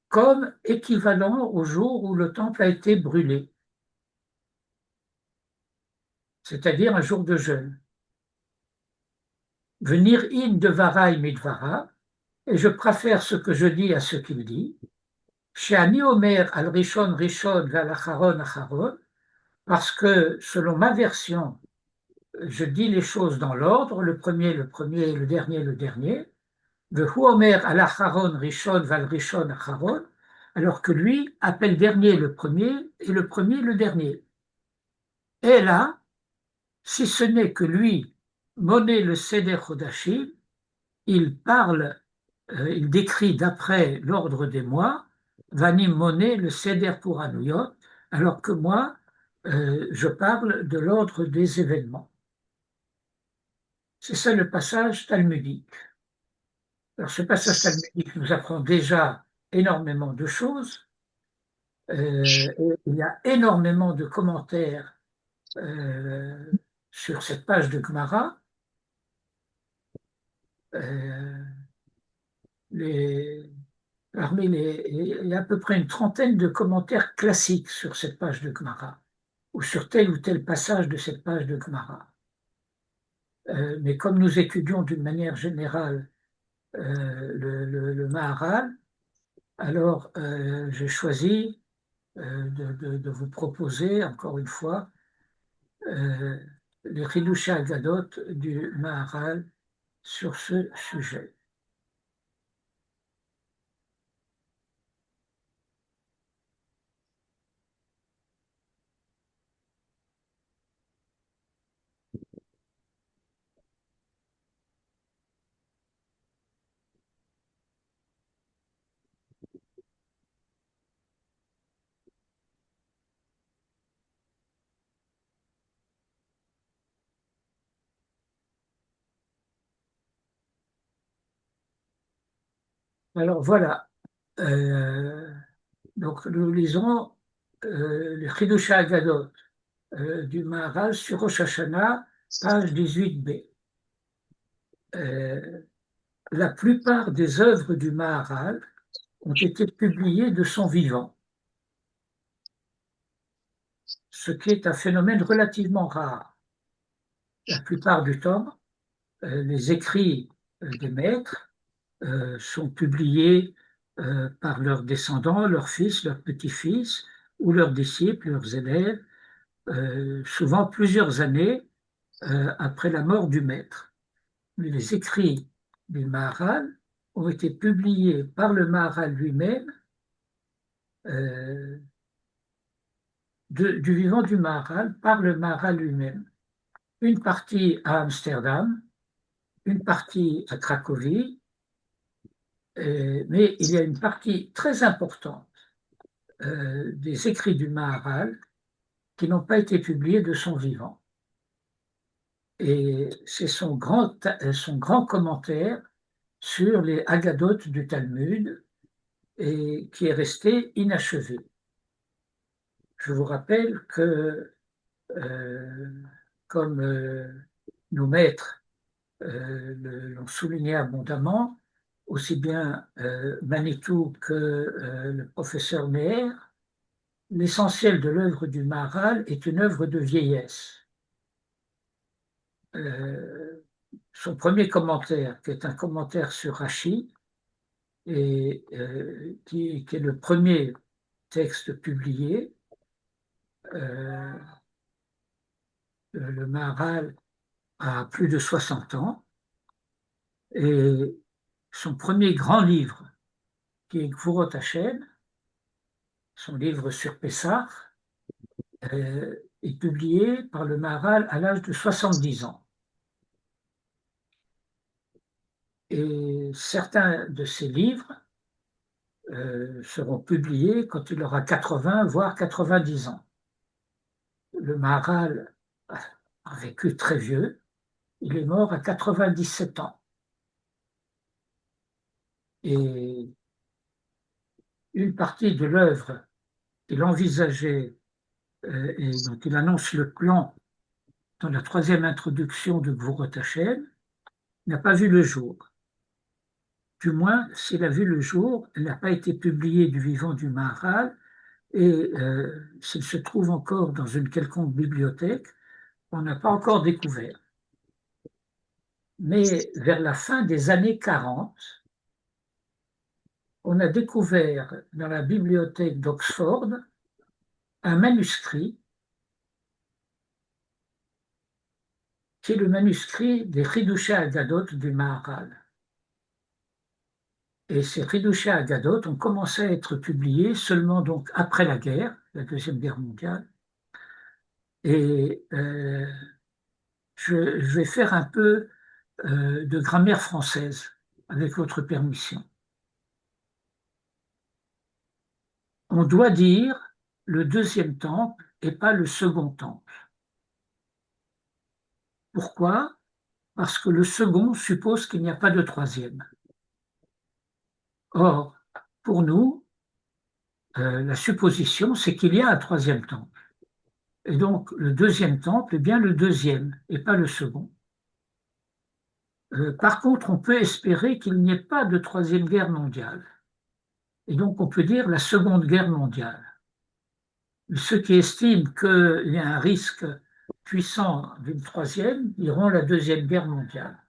comme équivalent au jour où le temple a été brûlé, c'est-à-dire un jour de jeûne. Venir in devarai midvara, et je préfère ce que je dis à ce qu'il dit. She'ani omer al rishon rishon val acharon acharon, parce que selon ma version, je dis les choses dans l'ordre, le premier, le dernier, le dernier. Vehu omer al acharon rishon val rishon acharon, alors que lui appelle dernier le premier et le premier le dernier. Et là, si ce n'est que lui, Moné le Seder Chodashim, il parle, il décrit d'après l'ordre des mois, Vanim Moné le Seder Puranuyot, alors que moi, je parle de l'ordre des événements. C'est ça le passage talmudique. Alors ce passage talmudique nous apprend déjà énormément de choses. Et il y a énormément de commentaires sur cette page de Gemara. Il y a à peu près une trentaine de commentaires classiques sur cette page de Gemara, ou sur tel ou tel passage de cette page de Gemara. Mais comme nous étudions d'une manière générale le Maharal, alors j'ai choisi de vous proposer, encore une fois, les Chidushei Agadot du Maharal sur ce sujet. Alors voilà, donc nous lisons le Chidushei Agadot du Maharal sur Rosh Hashanah, page 18b. La plupart des œuvres du Maharal ont été publiées de son vivant, ce qui est un phénomène relativement rare. La plupart du temps, les écrits des maîtres sont publiés par leurs descendants, leurs fils, leurs petits-fils, ou leurs disciples, leurs élèves, souvent plusieurs années après la mort du maître. Mais les écrits du Maharal ont été publiés par le Maharal lui-même, euh, du vivant du Maharal, par le Maharal lui-même. Une partie à Amsterdam, une partie à Cracovie, mais il y a une partie très importante des écrits du Maharal qui n'ont pas été publiés de son vivant. Et c'est son grand commentaire sur les Agadotes du Talmud et qui est resté inachevé. Je vous rappelle que, comme nos maîtres l'ont souligné abondamment, aussi bien Manitou que le professeur Meher, l'essentiel de l'œuvre du Maharal est une œuvre de vieillesse. Son premier commentaire, qui est un commentaire sur Rachi, et qui est le premier texte publié, le Maharal a plus de 60 ans, et son premier grand livre, qui est Gvurot Hashem, son livre sur Pessah, est publié par le Maharal à l'âge de 70 ans. Et certains de ses livres seront publiés quand il aura 80, voire 90 ans. Le Maharal a vécu très vieux, il est mort à 97 ans. Et une partie de l'œuvre qu'il envisageait et dont il annonce le plan dans la troisième introduction de Gvurot Hashem n'a pas vu le jour. Du moins, s'il a vu le jour, elle n'a pas été publiée du vivant du Maharal, et s'il se trouve encore dans une quelconque bibliothèque, on n'a pas encore découvert. Mais vers la fin des années 40, on a découvert dans la bibliothèque d'Oxford un manuscrit qui est le manuscrit des Chidushei Agadot du Maharal. Et ces Chidushei Agadot ont commencé à être publiés seulement donc après la guerre, la Deuxième Guerre mondiale. Et je vais faire un peu de grammaire française, avec votre permission. On doit dire le deuxième temple et pas le second temple. Pourquoi? Parce que le second suppose qu'il n'y a pas de troisième. Or, pour nous, la supposition, c'est qu'il y a un troisième temple. Et donc, le deuxième temple est bien le deuxième et pas le second. Par contre, on peut espérer qu'il n'y ait pas de troisième guerre mondiale. Et donc, on peut dire la seconde guerre mondiale. Ceux qui estiment qu'il y a un risque puissant d'une troisième diront la deuxième guerre mondiale.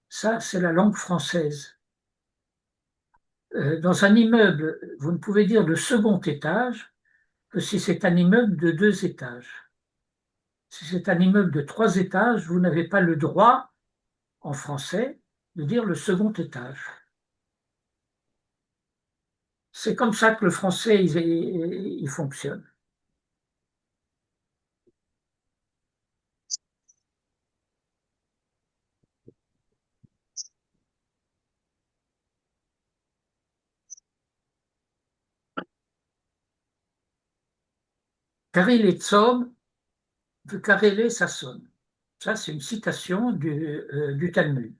Ça, c'est la langue française. Dans un immeuble, vous ne pouvez dire le second étage que si c'est un immeuble de 2 étages. Si c'est un immeuble de 3 étages, vous n'avez pas le droit, en français, de dire le second étage. C'est comme ça que le français il fonctionne. Karel Tzom, de Karele, ça sonne. Ça, c'est une citation du Talmud.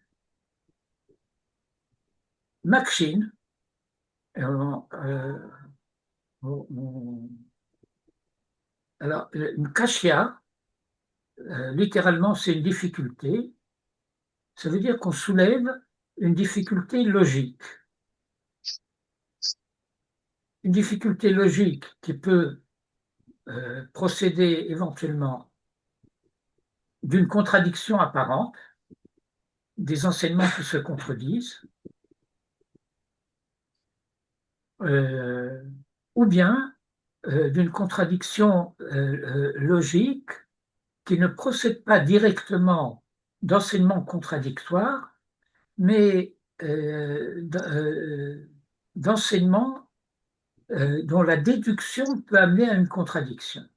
Makshin, alors, une kashia, littéralement, c'est une difficulté. Ça veut dire qu'on soulève une difficulté logique. Une difficulté logique qui peut procéder éventuellement d'une contradiction apparente, des enseignements qui se contredisent, euh, ou bien d'une contradiction logique qui ne procède pas directement d'enseignements contradictoires, mais d'enseignements dont la déduction peut amener à une contradiction.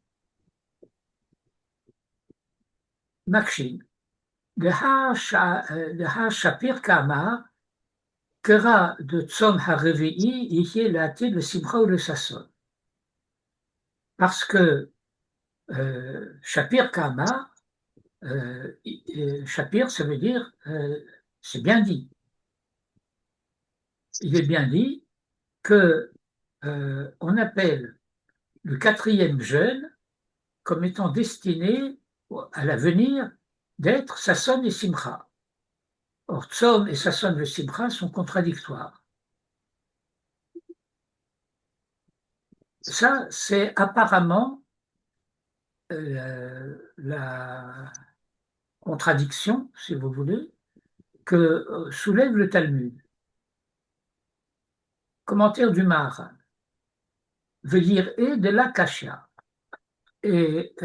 Makshin, דהה שפיר כאמר, קרא דצום הרביעי יהיה לעתיד לשמחה ולששון. Parce que Shapir Kama, Shapir, ça veut dire c'est bien dit. Il est bien dit que on appelle le quatrième jeûne comme étant destiné à l'avenir d'être Sasson et Simcha. Or, Tzom et Sasson et Simcha sont contradictoires. Ça, c'est apparemment la contradiction, si vous voulez, que soulève le Talmud. Commentaire du Maharan veut dire et de la Kasha. Et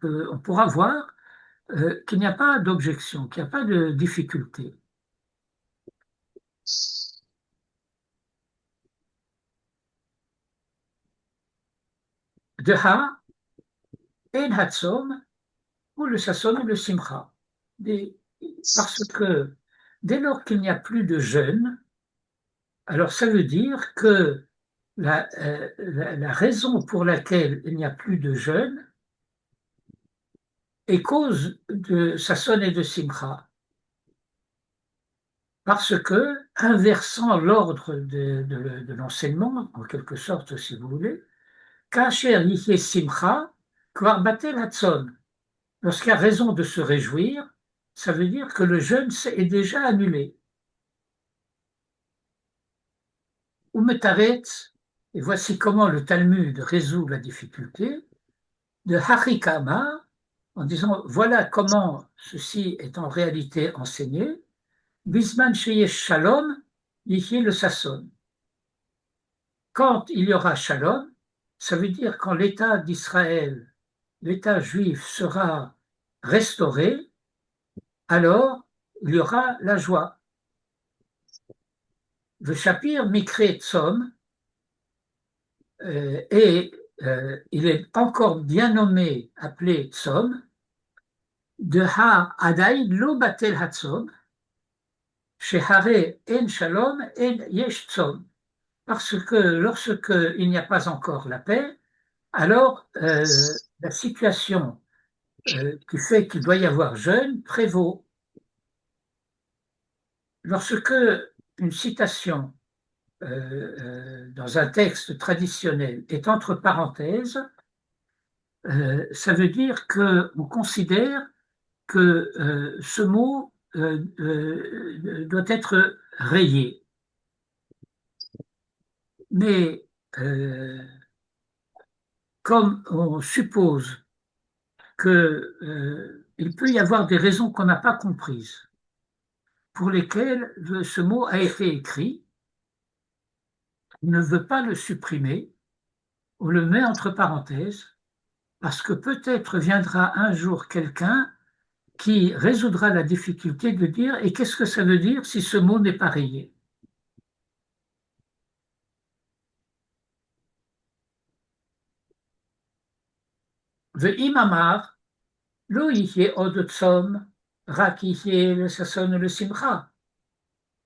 on pourra voir qu'il n'y a pas d'objection, qu'il n'y a pas de difficulté. De Ha, En Hatzom, ou le Sasson ou le Simcha. Parce que dès lors qu'il n'y a plus de jeûne, alors ça veut dire que la raison pour laquelle il n'y a plus de jeûne est cause de Sasson et de Simcha. Parce que, inversant l'ordre de l'enseignement, en quelque sorte, si vous voulez, Kasher Yihye Simcha, Kvar Batel Hatzon. Lorsqu'il y a raison de se réjouir, ça veut dire que le jeûne est déjà annulé. Umetaretz, et voici comment le Talmud résout la difficulté, de Harikama, en disant voilà comment ceci est en réalité enseigné, Bisman Sheyesh Shalom, Yihye le Sasson. Quand il y aura Shalom, ça veut dire quand l'État d'Israël, l'État juif sera restauré, alors il y aura la joie. Le Shapir Mikre Tzom, et il est encore bien nommé, appelé Tzom, de Ha Adaïd Lo Batel Hatzom, Shehare En Shalom En Yesh Tzom. Parce que lorsque il n'y a pas encore la paix, alors la situation qui fait qu'il doit y avoir jeûne prévaut. Lorsque une citation dans un texte traditionnel est entre parenthèses, ça veut dire qu'on considère que ce mot doit être rayé. Mais comme on suppose qu'il peut y avoir des raisons qu'on n'a pas comprises, pour lesquelles ce mot a été écrit, on ne veut pas le supprimer, on le met entre parenthèses, parce que peut-être viendra un jour quelqu'un qui résoudra la difficulté de dire et qu'est-ce que ça veut dire si ce mot n'est pas rayé? Ve'im amar, lo yihye od tzom, rak yihye le sasson le simcha.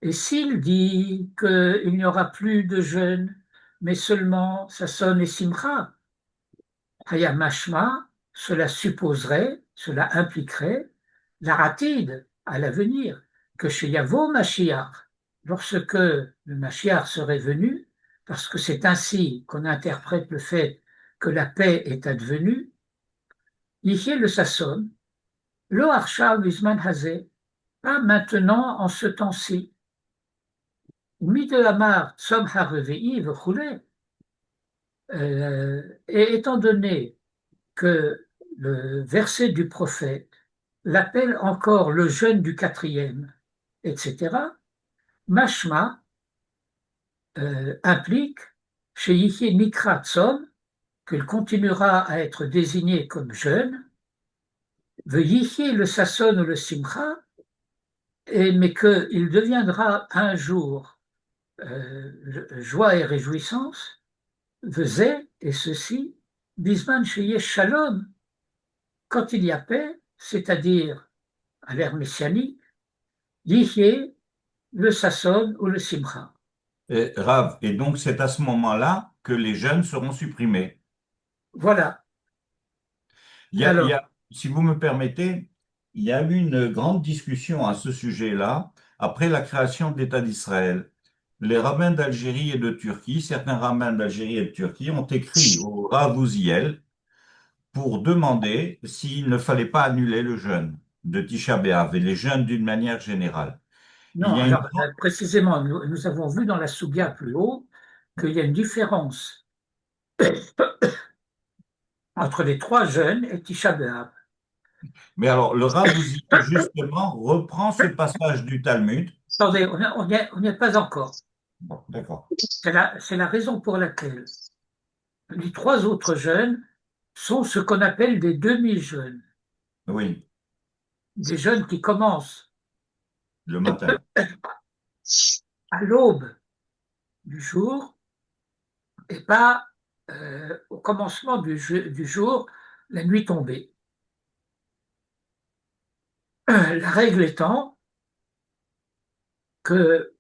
Et s'il dit qu'il n'y aura plus de jeûne, mais seulement sasson et simcha, hayamashma, cela supposerait, cela impliquerait la ratide à l'avenir, que chez Yavo Mashiach, lorsque le Mashiach serait venu, parce que c'est ainsi qu'on interprète le fait que la paix est advenue, Yihye le Sasson, Lo Arshav Bisman Hazé, pas maintenant en ce temps-ci. Mi de Amar Tzom HaRevi'i v'choulé, et étant donné que le verset du prophète l'appelle encore le jeûne du quatrième, etc., mashma implique chez Yihi Nikra Tzom qu'il continuera à être désigné comme jeune, Yihi le Sasson ou le Simcha, mais qu'il deviendra un jour joie et réjouissance, faisait, et ceci, Bisman Sheye Shalom, quand il y a paix, c'est-à-dire à l'ère messianique, Yihi le Sasson ou le Simcha. Rav, et donc c'est à ce moment-là que les jeunes seront supprimés. Voilà. Il y Alors, a, si vous me permettez, il y a eu une grande discussion à ce sujet-là après la création de l'État d'Israël. Les rabbins d'Algérie et de Turquie, certains rabbins d'Algérie et de Turquie ont écrit au Rav Uziel pour demander s'il ne fallait pas annuler le jeûne de Tisha B'Av et les jeûnes d'une manière générale. Il non, y a une alors précisément, nous avons vu dans la Souga plus haut qu'il y a une différence entre les trois jeûnes et Tisha B'Av. Mais alors, le Rav Uziel, justement, reprend ce passage du Talmud. Attendez, on n'y est pas encore. Bon, d'accord. C'est la raison pour laquelle les trois autres jeûnes sont ce qu'on appelle des demi-jeûnes, Oui, des jeûnes qui commencent le matin. à l'aube du jour et pas au commencement du jour, la nuit tombée. La règle étant que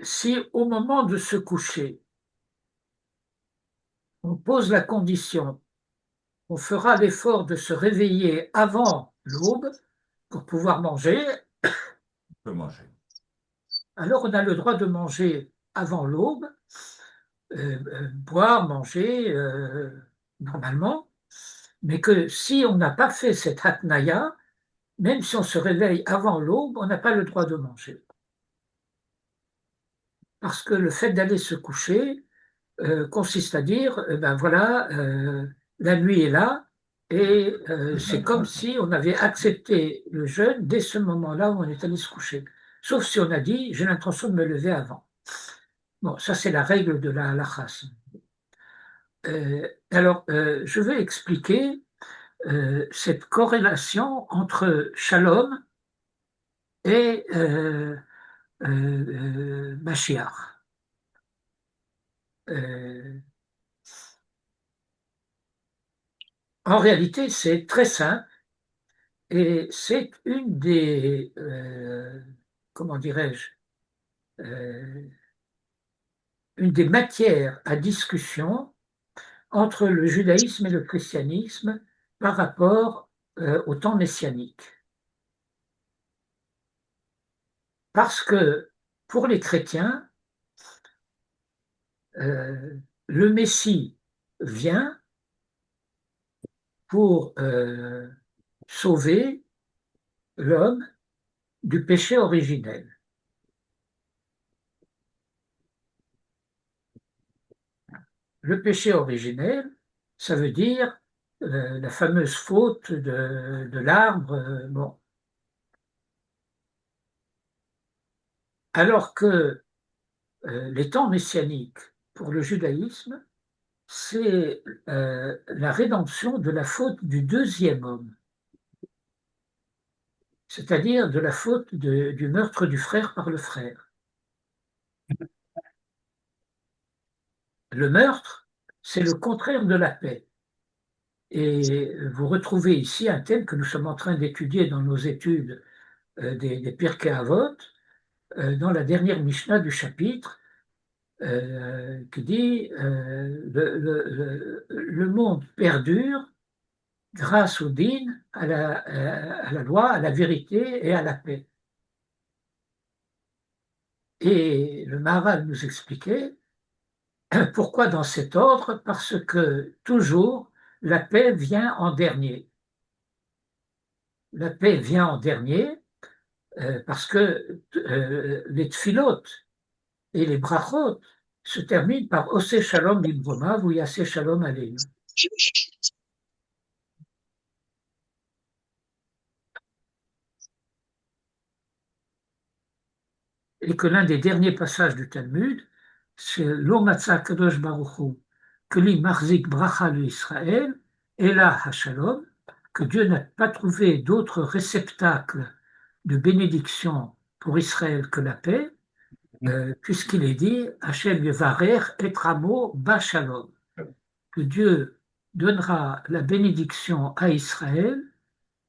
si au moment de se coucher, on pose la condition, on fera l'effort de se réveiller avant l'aube pour pouvoir manger, On peut manger. alors on a le droit de manger avant l'aube, boire, manger normalement, mais que si on n'a pas fait cette hatnaya, même si on se réveille avant l'aube, on n'a pas le droit de manger. Parce que le fait d'aller se coucher consiste à dire, ben voilà, la nuit est là, et c'est comme si on avait accepté le jeûne dès ce moment-là où on est allé se coucher. Sauf si on a dit, j'ai l'intention de me lever avant. Bon, ça c'est la règle de la halakha. Alors, je vais expliquer cette corrélation entre Shalom et Mashiach. Euh, En réalité, c'est très simple et c'est une des, comment dirais-je, euh, une des matières à discussion entre le judaïsme et le christianisme par rapport au temps messianique. Parce que pour les chrétiens, euh, le Messie vient pour sauver l'homme du péché originel. Le péché originel, ça veut dire la fameuse faute de l'arbre. Bon. Alors que les temps messianiques pour le judaïsme, c'est la rédemption de la faute du deuxième homme, c'est-à-dire de la faute du meurtre du frère par le frère. Le meurtre, c'est le contraire de la paix. Et vous retrouvez ici un thème que nous sommes en train d'étudier dans nos études des Pirkei Avot, dans la dernière Mishnah du chapitre, qui dit le monde perdure grâce au din, à la loi, à la vérité et à la paix. Et le Maharal nous expliquait pourquoi dans cet ordre, parce que toujours la paix vient en dernier. La paix vient en dernier parce que les tfilot et les brachot se terminent par Oseh Shalom Bimromav ou Yaseh Shalom Aleinu. et que l'un des derniers passages du Talmud, c'est Lo matza kadosh baruch hu keli marzik bracha le Israël, ela hashalom, que Dieu n'a pas trouvé d'autre réceptacle de bénédiction pour Israël que la paix, puisqu'il est dit Hachem yevarer et ramo ba shalom, que Dieu donnera la bénédiction à Israël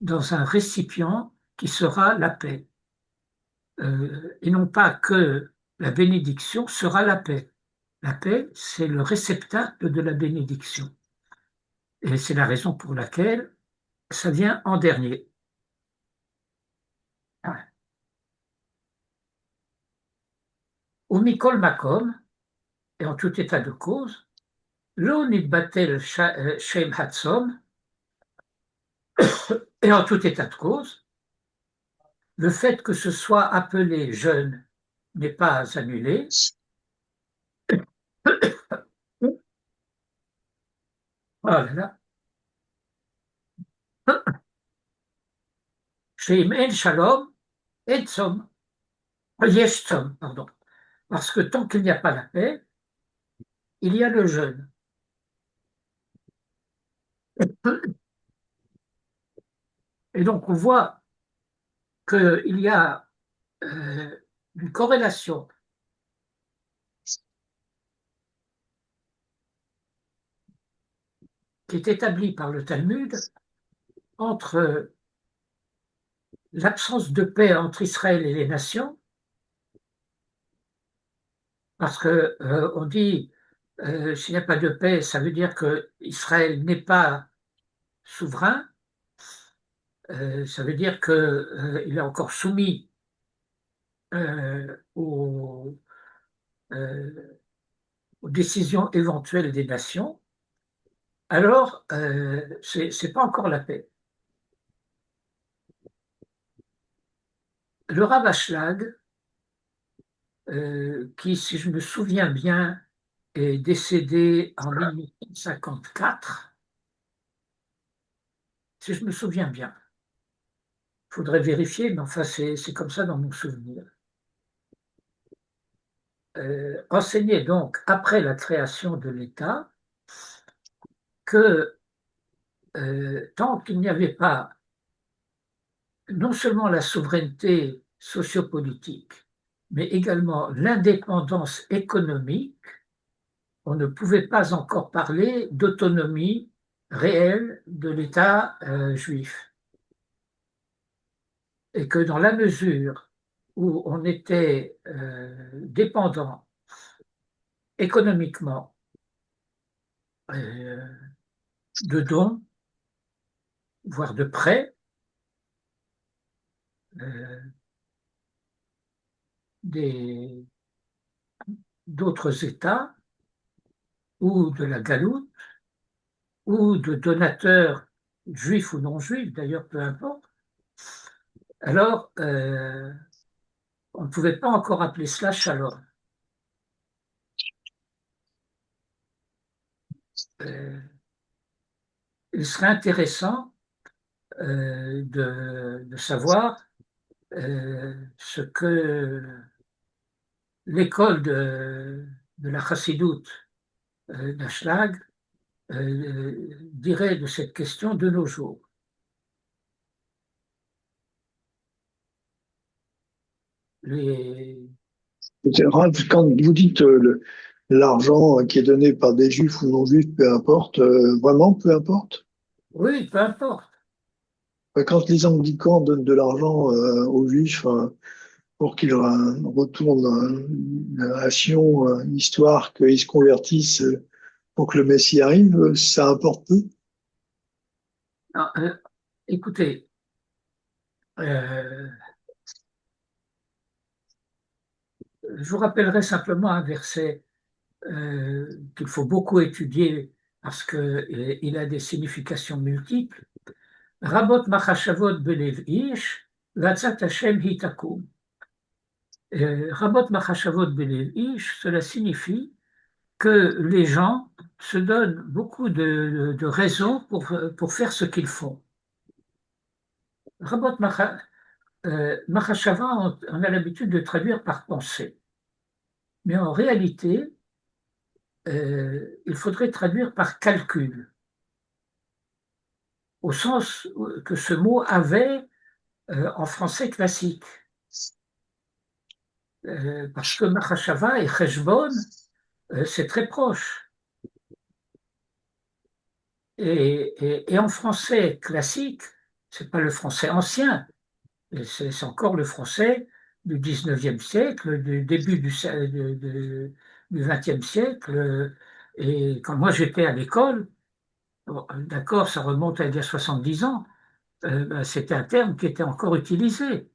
dans un récipient qui sera la paix. Et non pas que la bénédiction sera la paix. La paix, c'est le réceptacle de la bénédiction. Et c'est la raison pour laquelle ça vient en dernier. Au Mikol Makom, et en tout état de cause, Lo nitbatel shem hatzom, et en tout état de cause, le fait que ce soit appelé jeûne n'est pas annulé. Oh là là. Sheim en shalom, et tzom, yesh tzom, pardon. Parce que tant qu'il n'y a pas la paix, il y a le jeûne. Et donc on voit qu'il y a une corrélation qui est établie par le Talmud entre l'absence de paix entre Israël et les nations, parce que on dit s'il n'y a pas de paix, ça veut dire que Israël n'est pas souverain, ça veut dire qu'il est encore soumis aux, aux décisions éventuelles des nations. Alors c'est pas encore la paix. Le Rav Ashlag, qui, si je me souviens bien, est décédé en 1954, si je me souviens bien. Il faudrait vérifier, mais enfin, c'est comme ça dans mon souvenir. Enseignait donc, après la création de l'État, que tant qu'il n'y avait pas non seulement la souveraineté sociopolitique, mais également l'indépendance économique, on ne pouvait pas encore parler d'autonomie réelle de l'État juif. Et que dans la mesure où on était dépendant économiquement de dons, voire de prêts, d'autres États, ou de la galoute, ou de donateurs juifs ou non juifs, d'ailleurs peu importe, alors on ne pouvait pas encore appeler cela shalom. Il serait intéressant de savoir ce que l'école de la chassidoute d'Ashlag dirait de cette question de nos jours. Rav, quand vous dites l'argent qui est donné par des juifs ou non juifs, peu importe, vraiment peu importe. Oui, peu importe. Quand les anglicans donnent de l'argent aux juifs pour qu'ils retournent à Sion, histoire qu'ils se convertissent pour que le Messie arrive, ça importe peu. Non, écoutez, je vous rappellerai simplement un verset qu'il faut beaucoup étudier parce qu'il a des significations multiples. Rabot machashavot belev ish, vatzat Hashem hitakum. Rabot machashavot belev ish, cela signifie que les gens se donnent beaucoup de raisons pour faire ce qu'ils font. Rabot Mahashava, on a l'habitude de traduire par pensée. Mais en réalité, il faudrait traduire par calcul, au sens que ce mot avait en français classique. Parce que Mahashava et Cheshbon, c'est très proche. Et en français classique, c'est pas le français ancien, c'est encore le français du 19e siècle, du début du 20e siècle. Et quand moi j'étais à l'école, bon, d'accord, ça remonte à il y a 70 ans, ben, c'était un terme qui était encore utilisé.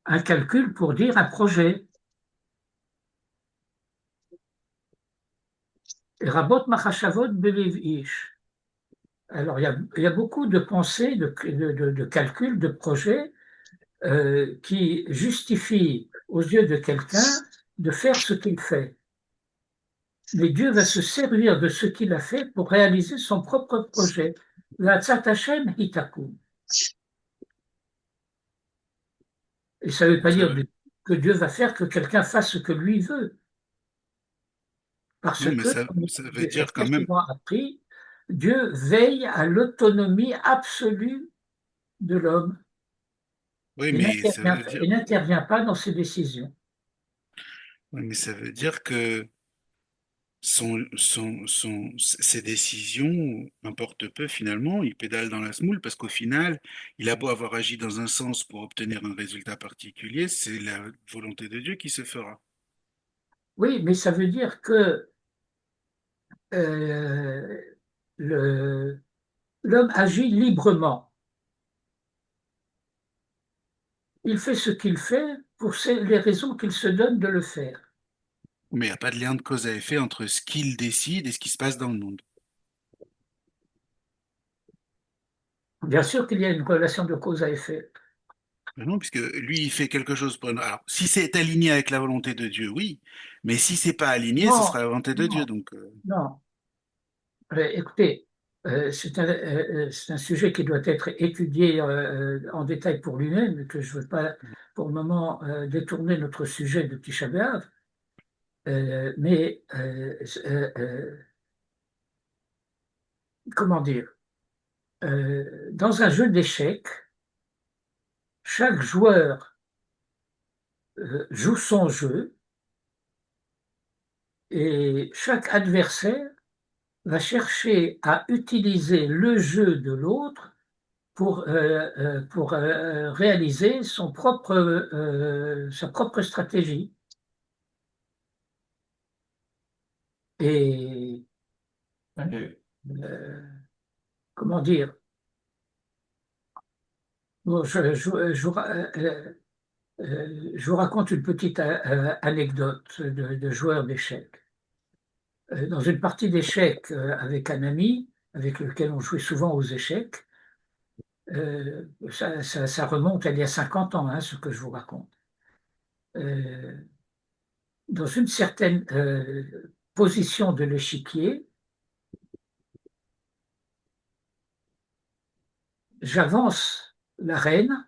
Un calcul pour dire un projet. Et Rabot Machashavot Beliv Ish. Alors il y a beaucoup de pensées, de calculs, de projets qui justifient aux yeux de quelqu'un de faire ce qu'il fait. Mais Dieu va se servir de ce qu'il a fait pour réaliser son propre projet. La Tzat Hashem Hitakum. Et ça ne veut pas Ça dire veut- que Dieu va faire que quelqu'un fasse ce que lui veut. Parce Oui, mais que, comme ça veut j'ai dire quand très même. souvent appris, Dieu veille à l'autonomie absolue de l'homme Oui, et mais ça veut dire. n'intervient pas dans ses décisions. Oui, mais ça veut dire que ses décisions importent peu finalement. Il pédale dans la semoule parce qu'au final, il a beau avoir agi dans un sens pour obtenir un résultat particulier, c'est la volonté de Dieu qui se fera. Oui, mais ça veut dire que euh, le- l'homme agit librement. Il fait ce qu'il fait pour les raisons qu'il se donne de le faire. Mais il n'y a pas de lien de cause à effet entre ce qu'il décide et ce qui se passe dans le monde. Bien sûr qu'il y a une relation de cause à effet. Ben non, puisque lui, il fait quelque chose pour. Alors, si c'est aligné avec la volonté de Dieu, oui. Mais si c'est pas aligné, ce Non, sera la volonté de Dieu. non, Donc, non. Écoutez, c'est un sujet qui doit être étudié en détail pour lui-même, que je ne veux pas pour le moment détourner notre sujet de Tisha B'Av, mais comment dire, dans un jeu d'échecs, chaque joueur joue son jeu et chaque adversaire va chercher à utiliser le jeu de l'autre pour réaliser sa propre stratégie. Et euh, comment dire, bon, je vous raconte une petite anecdote de joueur d'échecs. Dans une partie d'échecs avec un ami, avec lequel on jouait souvent aux échecs, ça remonte à il y a 50 ans, hein, ce que je vous raconte. Euh, dans une certaine position de l'échiquier, j'avance la reine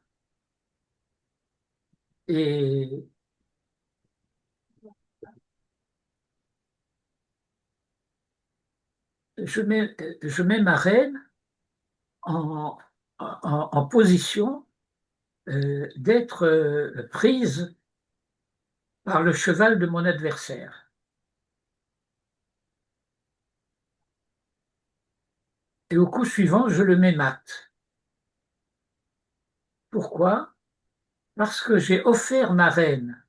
et je mets ma reine en, en position d'être prise par le cheval de mon adversaire. Et au coup suivant, je le mets mat. Pourquoi? Parce que j'ai offert ma reine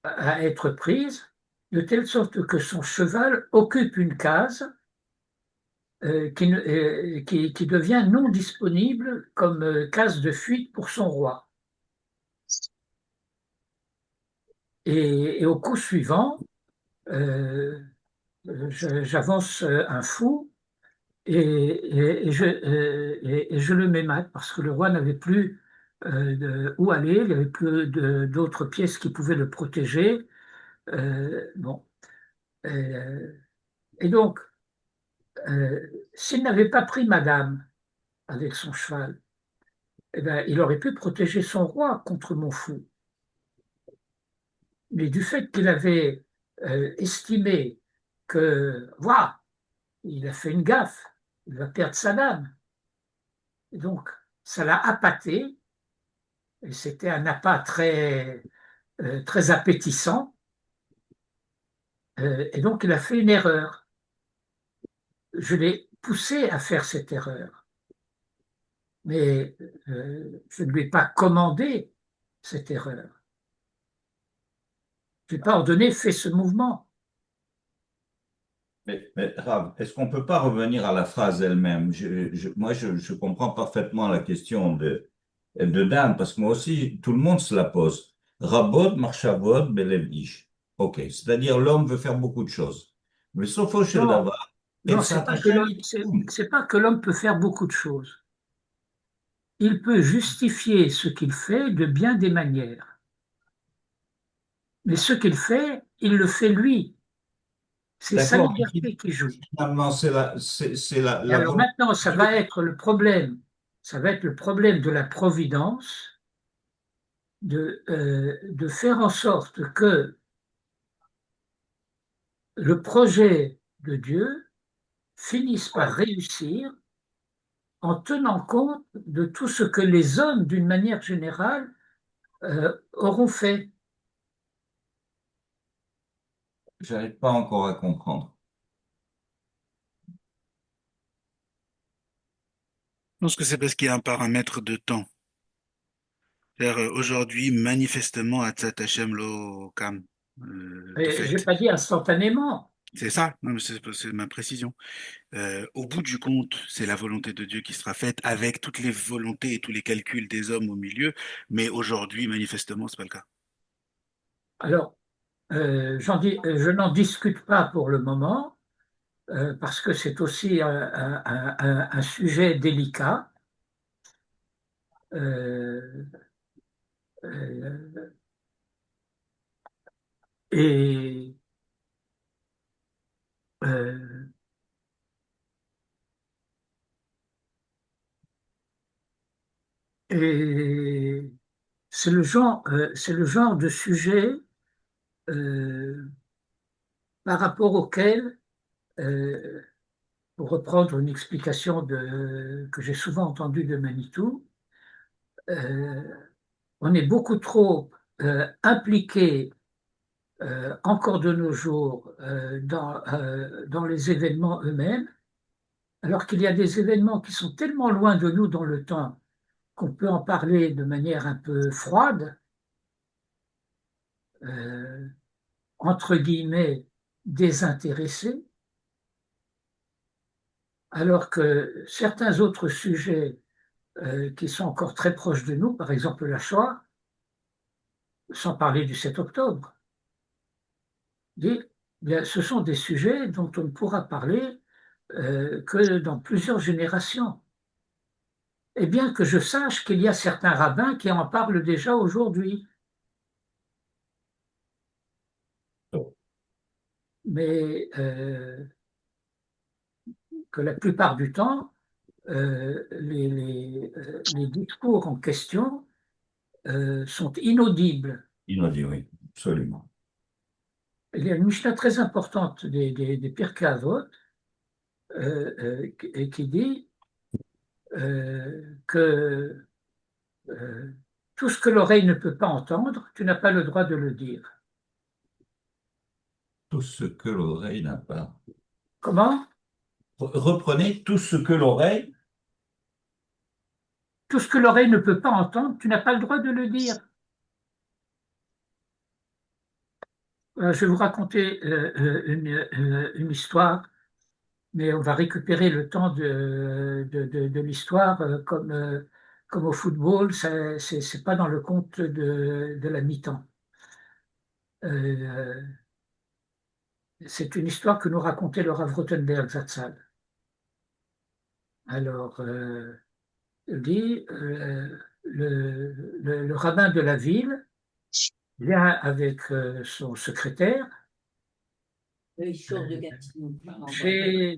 à être prise de telle sorte que son cheval occupe une case qui devient non disponible comme case de fuite pour son roi. Et au coup suivant, euh, j'avance un fou et je le mets mat parce que le roi n'avait plus où aller, il n'y avait plus d'autres pièces qui pouvaient le protéger. Bon. Euh, et donc, s'il n'avait pas pris madame avec son cheval, eh ben, il aurait pu protéger son roi contre mon fou. Mais du fait qu'il avait estimé que, voilà, il a fait une gaffe, il va perdre sa dame. Et donc, ça l'a appâté, et c'était un appât très appétissant, et donc il a fait une erreur. Je l'ai poussé à faire cette erreur, mais je ne lui ai pas commandé cette erreur. Je n'ai pas ordonné, fais ce mouvement. Mais Rav, est-ce qu'on ne peut pas revenir à la phrase elle-même? Moi, je comprends parfaitement la question de Dan, parce que moi aussi, tout le monde se la pose. Rabot, Marchavot, Belev Ish. OK, c'est-à-dire l'homme veut faire beaucoup de choses. Mais sauf au shel Non, davar, non, et c'est pas Satan que l'homme, Shahid Koum. c'est pas que l'homme peut faire beaucoup de choses. Il peut justifier ce qu'il fait de bien des manières. Mais ce qu'il fait, il le fait lui. C'est sa D'accord, mais liberté qui joue. finalement, c'est Et la alors volonté maintenant, de Dieu. ça va être le problème de la providence de faire en sorte que le projet de Dieu finisse par Ouais. réussir en tenant compte de tout ce que les hommes, d'une manière générale, auront fait. J'arrive pas encore à comprendre. Je pense que c'est parce qu'il y a un paramètre de temps. C'est-à-dire, aujourd'hui, manifestement, Atzat Hashem lo kam, de Et je n'ai fait. pas dit instantanément. C'est ça, non, mais c'est ma précision. Au bout du compte, c'est la volonté de Dieu qui sera faite avec toutes les volontés et tous les calculs des hommes au milieu. Mais aujourd'hui, manifestement, c'est pas le cas. Alors, je n'en discute pas pour le moment, parce que c'est aussi un sujet délicat. Euh, euh, et euh, et c'est le genre de sujet euh, par rapport auquel, euh, pour reprendre une explication que j'ai souvent entendue de Manitou, euh, on est beaucoup trop impliqué encore de nos jours dans les événements eux-mêmes, alors qu'il y a des événements qui sont tellement loin de nous dans le temps qu'on peut en parler de manière un peu froide, euh, entre guillemets désintéressée, alors que certains autres sujets qui sont encore très proches de nous, par exemple la Shoah, sans parler du 7 octobre, bien, ce sont des sujets dont on ne pourra parler que dans plusieurs générations. Et bien que je sache qu'il y a certains rabbins qui en parlent déjà aujourd'hui, mais que la plupart du temps, les discours en question sont inaudibles. Il m'a dit oui, absolument. Il y a une Mishnah très importante des Pirkei Avot qui dit que tout ce que l'oreille ne peut pas entendre, tu n'as pas le droit de le dire. Tout ce que l'oreille n'a pas. Comment? Reprenez tout ce que l'oreille. Tout ce que l'oreille ne peut pas entendre, tu n'as pas le droit de le dire. Je vais vous raconter une histoire, mais on va récupérer le temps de l'histoire comme au football, c'est pas dans le compte de la mi-temps. Euh, c'est une histoire que nous racontait le Rav Rothenberg Zatzal. Alors, il dit, le rabbin de la ville vient avec son secrétaire chez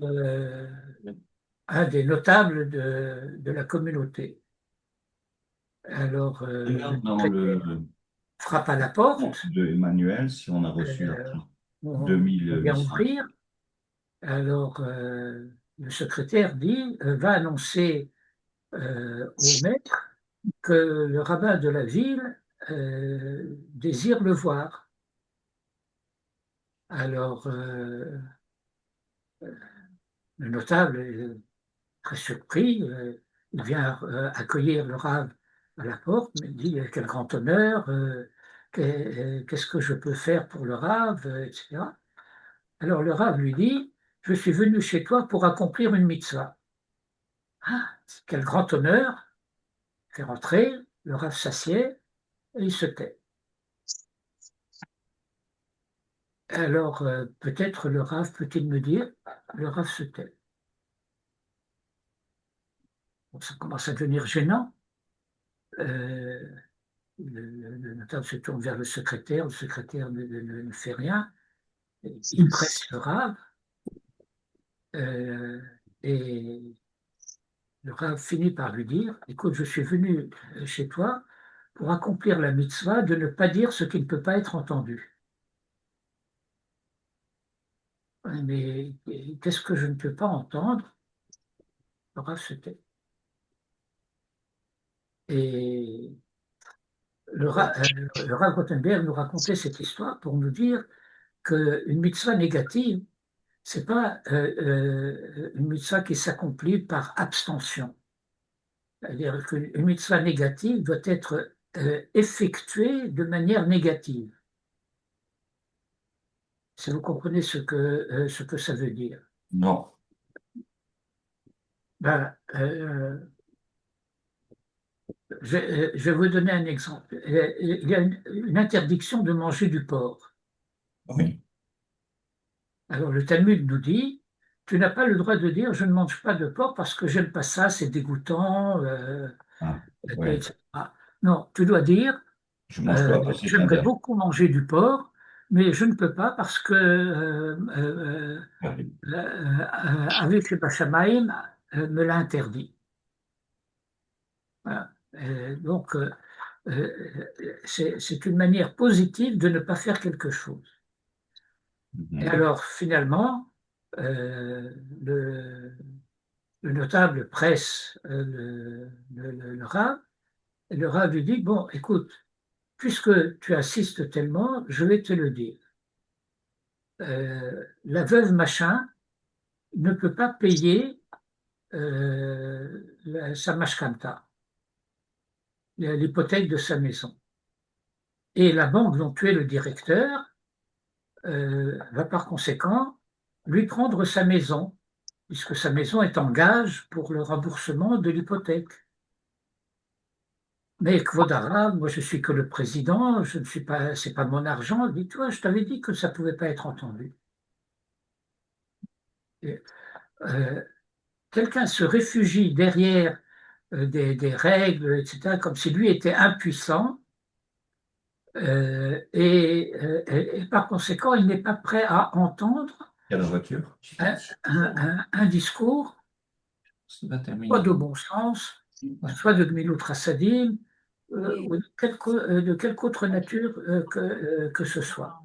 un des notables de la communauté. Alors, le Regarde dans secrétaire le frappe à la porte, compte de Emmanuel si on a reçu euh, l'argent. on vient 2800. ouvrir. Alors, le secrétaire dit, va annoncer au maître que le rabbin de la ville désire le voir. Alors, le notable est très surpris, il vient accueillir le rabbin à la porte, mais il dit, quel grand honneur, qu'est-ce que je peux faire pour le rabbin, etc. Alors le rabbin lui dit, je suis venu chez toi pour accomplir une mitzvah. Ah, quel grand honneur, fait rentrer, le rabbin s'assied et il se tait. Alors, peut-être le Rav peut-il me dire, le Rav se tait. Bon, ça commence à devenir gênant. Euh, le notable se tourne vers le secrétaire ne fait rien. Il presse le Rav euh, et le Rav finit par lui dire, écoute, je suis venu chez toi pour accomplir la mitzvah de ne pas dire ce qui ne peut pas être entendu. Mais qu'est-ce que je ne peux pas entendre? Le Rav se tait. Et le Rav Rothenberg nous racontait cette histoire pour nous dire qu'une mitzvah négative, c'est pas une mitzvah qui s'accomplit par abstention. C'est-à-dire qu'une mitzvah négative doit être effectuée de manière négative. Si vous comprenez ce que ça veut dire. Non. Ben, je vais vous donner un exemple. Il y a une interdiction de manger du porc. Oui. Alors le Talmud nous dit, tu n'as pas le droit de dire je ne mange pas de porc parce que j'aime pas ça, c'est dégoûtant, Ah, ouais. etc. Non, tu dois dire Je mange pas parce que c'est j'aimerais interdit. beaucoup manger du porc, mais je ne peux pas parce que avec le Bachamaïm me l'a interdit. Voilà. Donc c'est une manière positive de ne pas faire quelque chose. Et Mhm. alors finalement, euh, le, le notable presse le Rav, et le Rav lui dit, bon, écoute, puisque tu assistes tellement, je vais te le dire. La veuve machin ne peut pas payer sa mashkanta, l'hypothèque de sa maison. Et la banque dont tu es le directeur va par conséquent lui prendre sa maison, puisque sa maison est en gage pour le remboursement de l'hypothèque. Mais Kvodara, moi je suis que le président, je ne suis pas, c'est pas mon argent. Dis-toi, je t'avais dit que ça pouvait pas être entendu. Et, euh, quelqu'un se réfugie derrière des règles, etc., comme si lui était impuissant, et par conséquent, il n'est pas prêt à entendre Il y a la voiture. un discours, C'est pas soit terminé. de bon sens, Ouais. soit de Gmilut Chassadim, ou de quelque autre nature que ce soit.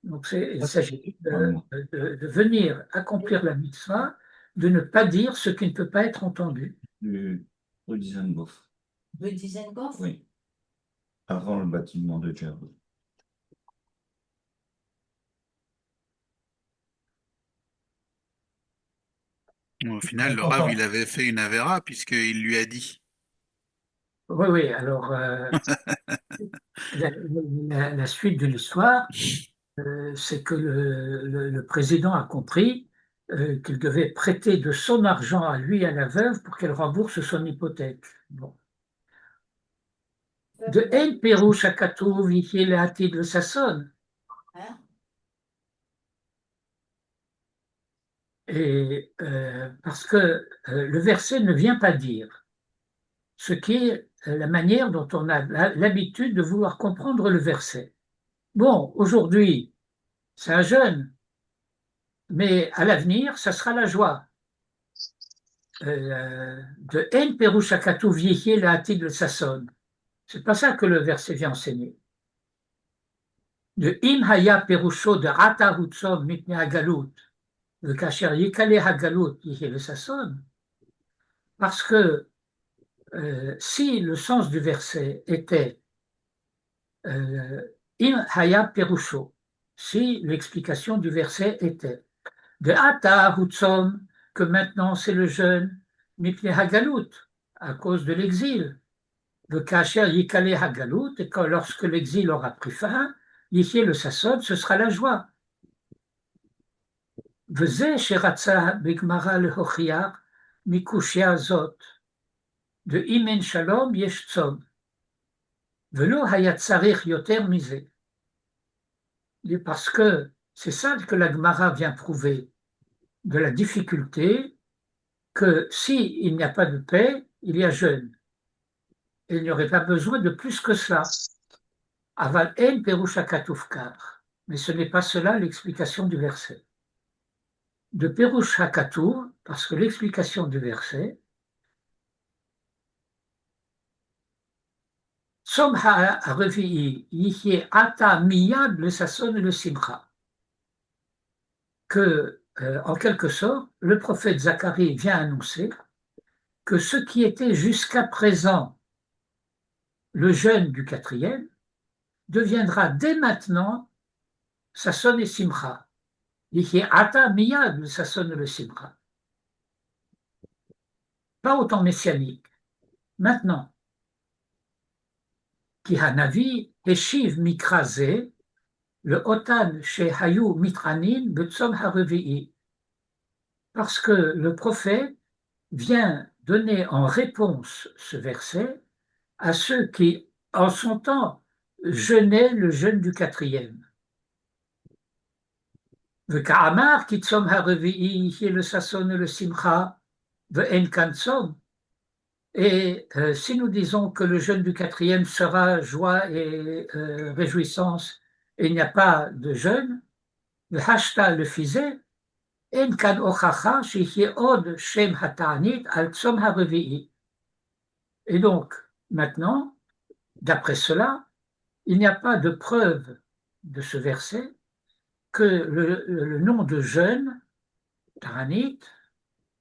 Donc, il s'agit de venir accomplir la mitzvah, de ne pas dire ce qui ne peut pas être entendu. Rue Dizengoff. Rue Dizengoff? Oui. Avant le bâtiment de Djerba. Au final, le Rav, il avait fait une avéra puisqu'il lui a dit. Oui, oui, alors la suite de l'histoire, c'est que le président a compris qu'il devait prêter de son argent à lui, à la veuve, pour qu'elle rembourse son hypothèque. Bon. De En Perouche à Katou, Vikiel Hatid le Sasson. Hein? Et parce que le verset ne vient pas dire ce qui est la manière dont on a l'habitude de vouloir comprendre le verset. Bon, aujourd'hui, c'est un jeûne, mais à l'avenir, ça sera la joie. de En Perush Hakatuv Yihye La'atid le Sasson. C'est pas ça que le verset vient enseigner. De Im Haya Perusho de Ata Hutzom Mipne Hagalut, de Kasher Yikale Hagalut Yihye le Sasson. Parce que si le sens du verset était Im Haya Perusho, si l'explication du verset était de Ata Hutzom, que maintenant c'est le jeûne, Mipne Hagalut, à cause de l'exil, de Kasher Yikale Hagalut, et que lorsque l'exil aura pris fin, Yihye le Sasson, ce sera la joie. וזה שרצה בגמרא להוכיח מקושיה זאת, ואם אין שלום יש צום, ולא היה צריך יותר מזה. Parce que c'est ça que la Gemara vient prouver, de la difficulté que s'il n'y a pas de paix, il y a jeûne. Et il n'y aurait pas besoin de plus que cela. Aval en perush hakatuv kach. Mais ce n'est pas cela l'explication du verset. De perush hakatuv, parce que l'explication du verset, Tzom ha'revi'i yihye ata miyad le sasson et le simcha. Que, en quelque sorte, le prophète Zacharie vient annoncer que ce qui était jusqu'à présent le jeûne du 4e deviendra dès maintenant sasson et simcha. Yihye ata miyad le sasson et le simcha. Pas au temps messianique, maintenant. Ki hanavi eshiv mikra ze, le otan shehayu mitranin betzom harevi'i. Parce que le prophète vient donner en réponse ce verset à ceux qui, en son temps, jeûnaient le jeûne du 4e. V'ka'amar ki tzom harevi'i yihye le sasson et le simcha ve'en kan tzom. Et si nous disons que le jeûne du 4e sera joie et réjouissance, et il n'y a pas de jeûne, le hashta le fisait, en kan ochacha sheyeh od shem hata'anit al tzom harevi'i. Et donc, maintenant, d'après cela, il n'y a pas de preuve de ce verset que le nom de jeûne, ta'anit,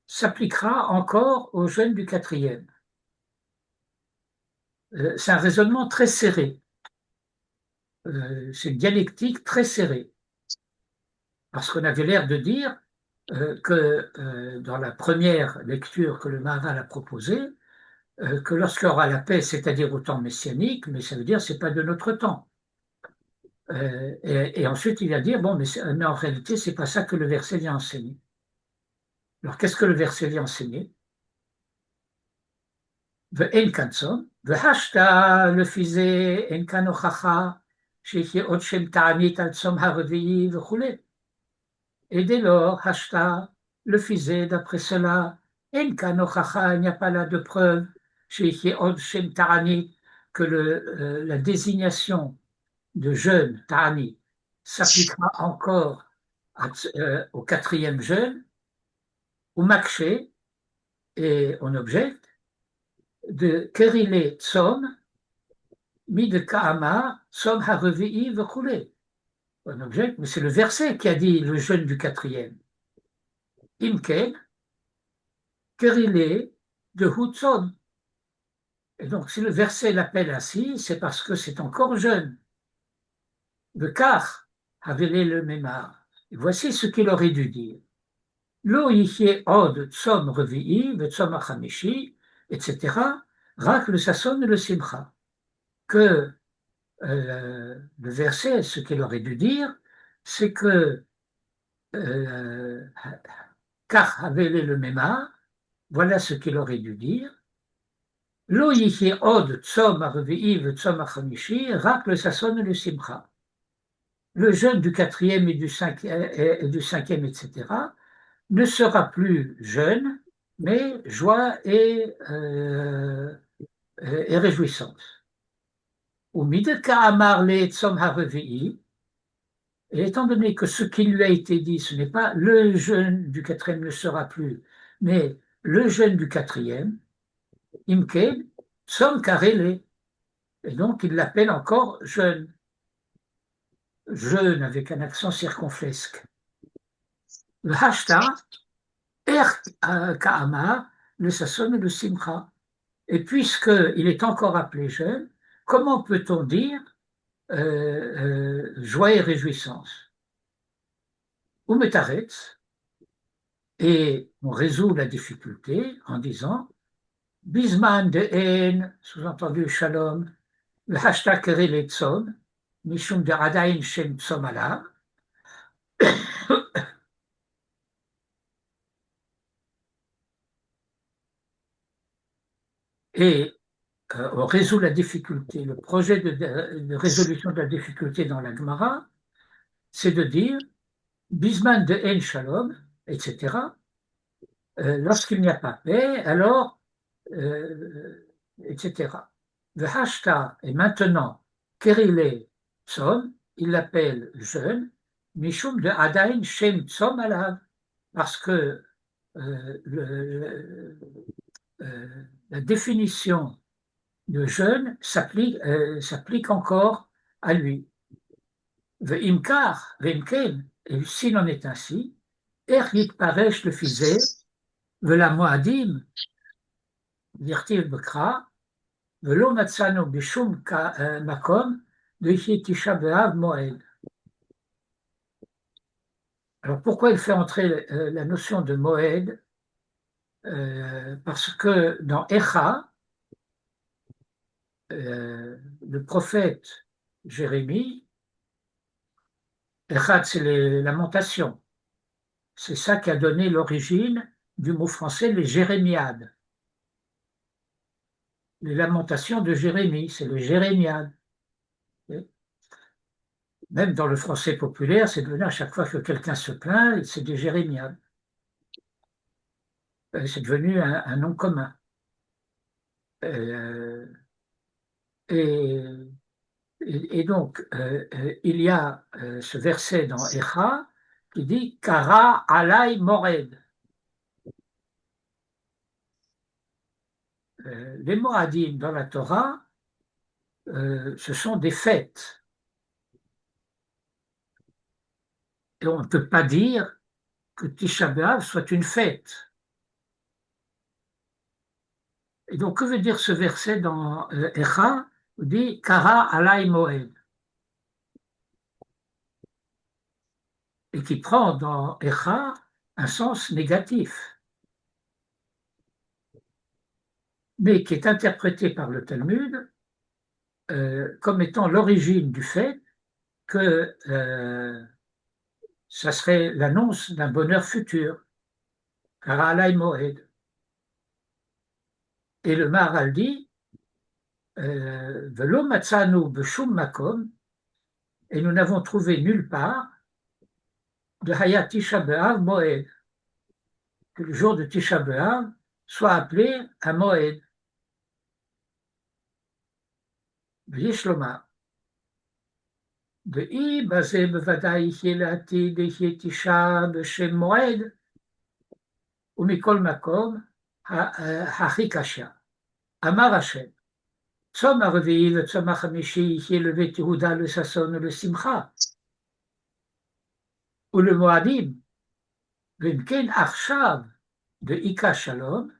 s'appliquera encore au jeûne du 4e. C'est un raisonnement très serré. C'est une dialectique très serrée. Parce qu'on avait l'air de dire que dans la première lecture que le Maharal a proposée, que lorsqu'il y aura la paix, c'est-à-dire au temps messianique, mais ça veut dire que ce n'est pas de notre temps. Et ensuite, il va dire, bon, mais en réalité, ce n'est pas ça que le verset vient enseigner. Alors, qu'est-ce que le verset vient enseigner? Ve'en kan tzom, ve'hashta le fisé en kan ochacha, שיחיה עוד שם תענית על צום הרביעי וכו'. Et dès lors, hashta, le fisé, d'après cela, en kan ochacha, il n'y a pas là de preuve, שיחיה עוד שם תענית, que la désignation de jeûne, ta'anit, s'appliquera encore au 4e jeûne, ou makshe, et on objecte, de kerile tzom, mid ka'ama, tzom harevi'i v'choulé. On objecte, mais c'est le verset qui a dit le jeûne du 4e. Imken, kerile de hutzom. Et donc, si le verset l'appelle ainsi, c'est parce que c'est encore jeune. Le kach, havele le memar. Et voici ce qu'il aurait dû dire. Lo yihye od tzom revi'i, v'tzom achamishi, etc. Rak le sasson et le simcha. Que le verset, ce qu'il aurait dû dire, c'est que kach havele le memar, voilà ce qu'il aurait dû dire. Lo yihye od tzom revi'i, v'tzom achamishi, rak le sasson et le simcha. Le jeûne du 4e et du 5e, etc., ne sera plus jeûne, mais joie et réjouissance. Ou mideka amar le tzom harevi'i, et étant donné que ce qui lui a été dit, ce n'est pas le jeûne du 4e ne sera plus, mais le jeûne du quatrième, Imken, Tzom Karele. Et donc, il l'appelle encore jeûne. Jeûne avec un accent circonflexe. Le Hashta, Ka'ama, le Sasson et le Simcha. Et puisqu'il est encore appelé jeûne, comment peut-on dire joie et réjouissance? Ou Metaretz, et on résout la difficulté en disant Bisman de haine, sous-entendu Shalom, le hashtag Keril et Tzom, Mishum de Adain Shem Tzom Alav. Et on résout la difficulté. Le projet de résolution de la difficulté dans la Gemara, c'est de dire Bisman de haine Shalom, etc. Lorsqu'il n'y a pas paix, alors etc. Le hashta est maintenant Kerile Tzom, il l'appelle jeûne, Mishum de Adain Shem Tzom Alav, parce que la définition de jeûne s'applique encore à lui. Ve'imkar, ve'imken, et s'il en est ainsi, Erhit Paresh le Fizé, Ve'la Moadim, Virtiv Bekra, ולא מצאנו בשום מקום דהי תשעה באב מועד. Alors pourquoi il fait entrer la notion de moed? Parce que dans Echa, le prophète Jérémie, Echa c'est les lamentations, c'est ça qui a donné l'origine du mot français les jérémiades. Les lamentations de Jérémie, c'est le jérémiade. Même dans le français populaire, c'est devenu à chaque fois que quelqu'un se plaint, c'est des jérémiades. C'est devenu un nom commun. Et donc, il y a ce verset dans Echa qui dit Kara alay mored. Les Moadim dans la Torah, ce sont des fêtes. Et on ne peut pas dire que Tisha B'Av soit une fête. Et donc, que veut dire ce verset dans Echa? On dit Kara alay moed. Et qui prend dans Echa un sens négatif, mais qui est interprété par le Talmud comme étant l'origine du fait que ça serait l'annonce d'un bonheur futur, Kara alay moed. Et le Maharal dit Velo matzanu b'shum makom, et nous n'avons trouvé nulle part de Hayat Tisha B'Av Moed, que le jour de Tisha B'Av soit appelé un Moed. ויש לומר, ואי בזה בוודאי יחיה לעתיד יחיה תשעה בשם מועד, ומכל מקום הכי קשה. אמר השם, צום הרביעי וצום החמישי יחיה לבית יהודה לששון ולשמחה. ולמועדים, ואם כן עכשיו דאיקה שלום,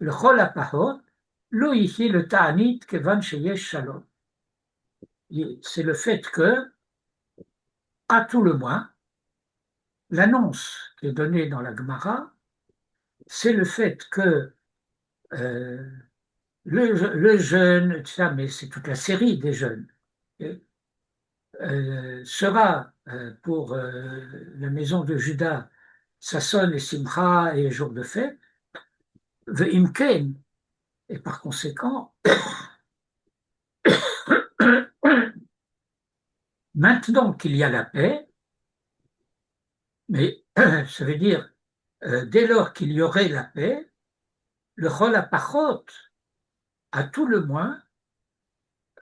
לכל הפחות לא יחיה לתענית כיוון שיש שלום. C'est le fait que, à tout le moins, l'annonce qui est donnée dans la Gemara, c'est le fait que le jeûne, mais c'est toute la série des jeûnes, sera pour la maison de Juda, Sasson et Simcha et jour de fête, Ve'imken, et par conséquent, maintenant qu'il y a la paix, mais ça veut dire dès lors qu'il y aurait la paix, le chol hapachot, à tout le moins,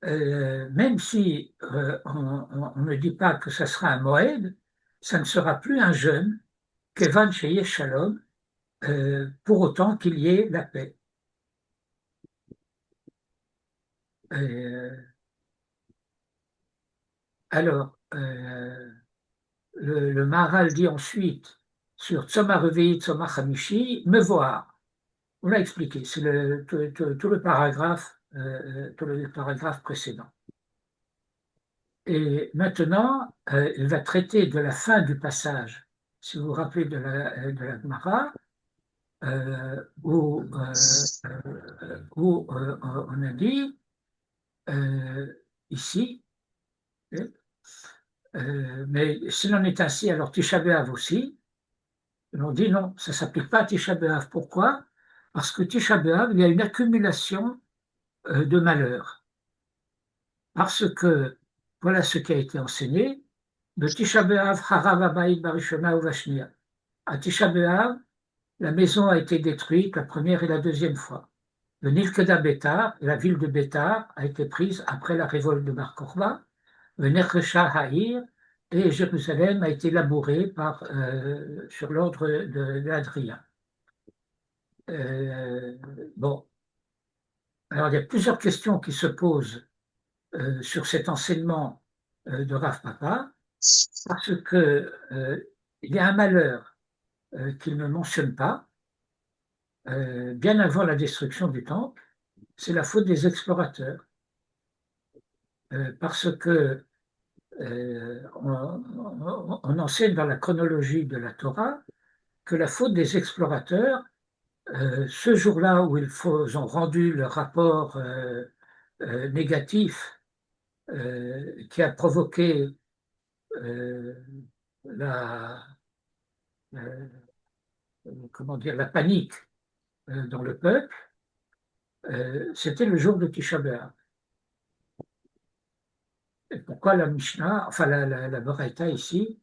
même si on ne dit pas que ça sera un moed, ça ne sera plus un jeûne, kevan sheyesh shalom, pour autant qu'il y ait la paix. Alors, le Maharal dit ensuite sur Tzoma Revi'i, Tzoma Chamishi, me voir. On l'a expliqué, c'est tout le paragraphe précédent. Et maintenant, il va traiter de la fin du passage. Si vous vous rappelez de la Gemara, où on a dit ici, mais s'il en est ainsi, alors Tisha B'Av aussi. On dit non, ça ne s'applique pas à Tisha B'Av. Pourquoi? Parce que Tisha B'Av, il y a une accumulation de malheurs. Parce que, voilà ce qui a été enseigné, de Tisha B'Av, Harav Abayit Barishona Uvashnia. À Tisha B'Av, la maison a été détruite la première et la deuxième fois. Le Nilkeda Bétar, la ville de Bétar, a été prise après la révolte de Bar Kokhba. Le Nechresha Haïr, et Jérusalem a été labourée sur l'ordre d'Adrien. Bon, alors il y a plusieurs questions qui se posent sur cet enseignement de Rav Papa, parce que il y a un malheur qu'il ne mentionne pas, bien avant la destruction du temple, c'est la faute des explorateurs. Parce que on enseigne dans la chronologie de la Torah que la faute des explorateurs, ce jour-là où ils ont rendu le rapport négatif qui a provoqué la panique dans le peuple, c'était le jour de Tisha B'Av. Et pourquoi la Mishnah, enfin la Baraita ici,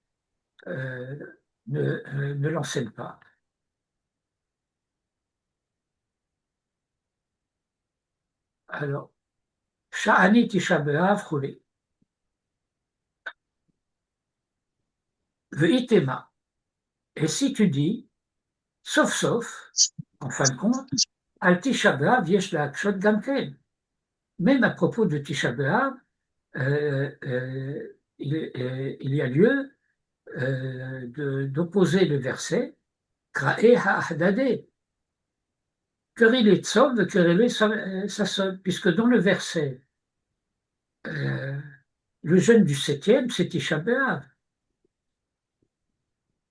ne l'enseigne pas? Alors, Sha'ani Tisha B'Av roulé. Ve'itema. Et si tu dis, sauf, en fin de compte, Al Tisha B'Av yesh la'akshot gamken. Même à propos de Tisha B'Av, il y a lieu d'opposer le verset Kra'e ha'ahdade. Querelle tzov, querelle sasson, puisque dans le verset, le jeûne du 7e, c'est Tisha B'Av.